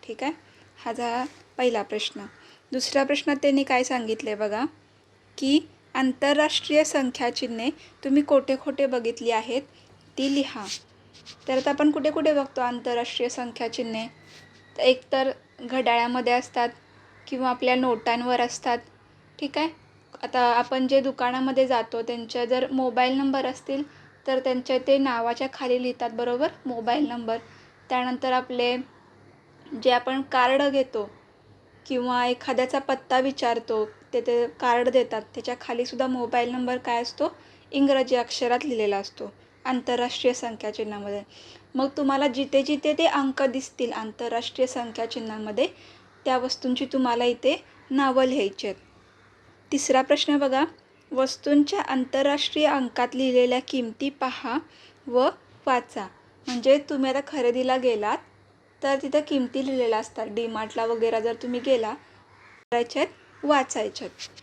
ठीक आहे. हा झाला पहिला प्रश्न. दुसऱ्या प्रश्नात त्यांनी काय सांगितले बघा, की आंतरराष्ट्रीय संख्या चिन्हे तुम्ही कोठे कोठे बघितली आहेत ती लिहा. तर आता आपण कुठे कुठे बघतो आंतरराष्ट्रीय संख्या चिन्हे, तर एक तर घड्याळामध्ये असतात किंवा आपल्या नोटांवर असतात. ठीक आहे. आता आपण जे दुकानामध्ये जातो त्यांच्या जर मोबाईल नंबर असतील तर त्यांच्या ते नावाच्या खाली लिहितात. बरोबर, मोबाईल नंबर. त्यानंतर आपले जे आपण कार्ड घेतो किंवा एखाद्याचा पत्ता विचारतो, ते कार्ड देतात, त्याच्या खालीसुद्धा मोबाईल नंबर काय असतो, इंग्रजी अक्षरात लिहिलेला असतो आंतरराष्ट्रीय संख्या चिन्हामध्ये. मग तुम्हाला जिथे जिथे ते अंक दिसतील आंतरराष्ट्रीय संख्या चिन्हांमध्ये, त्या वस्तूंची तुम्हाला इथे नावं लिहायची आहेत. तिसरा प्रश्न बघा, वस्तूंच्या आंतरराष्ट्रीय अंकात लिहिलेल्या किमती पहा व वाचा. म्हणजे तुम्ही आता खरेदीला गेलात तर तिथं किमती लिहिलेल्या असतात. डीमार्टला वगैरे जर तुम्ही गेला, करायच्यात, वाचायच्यात.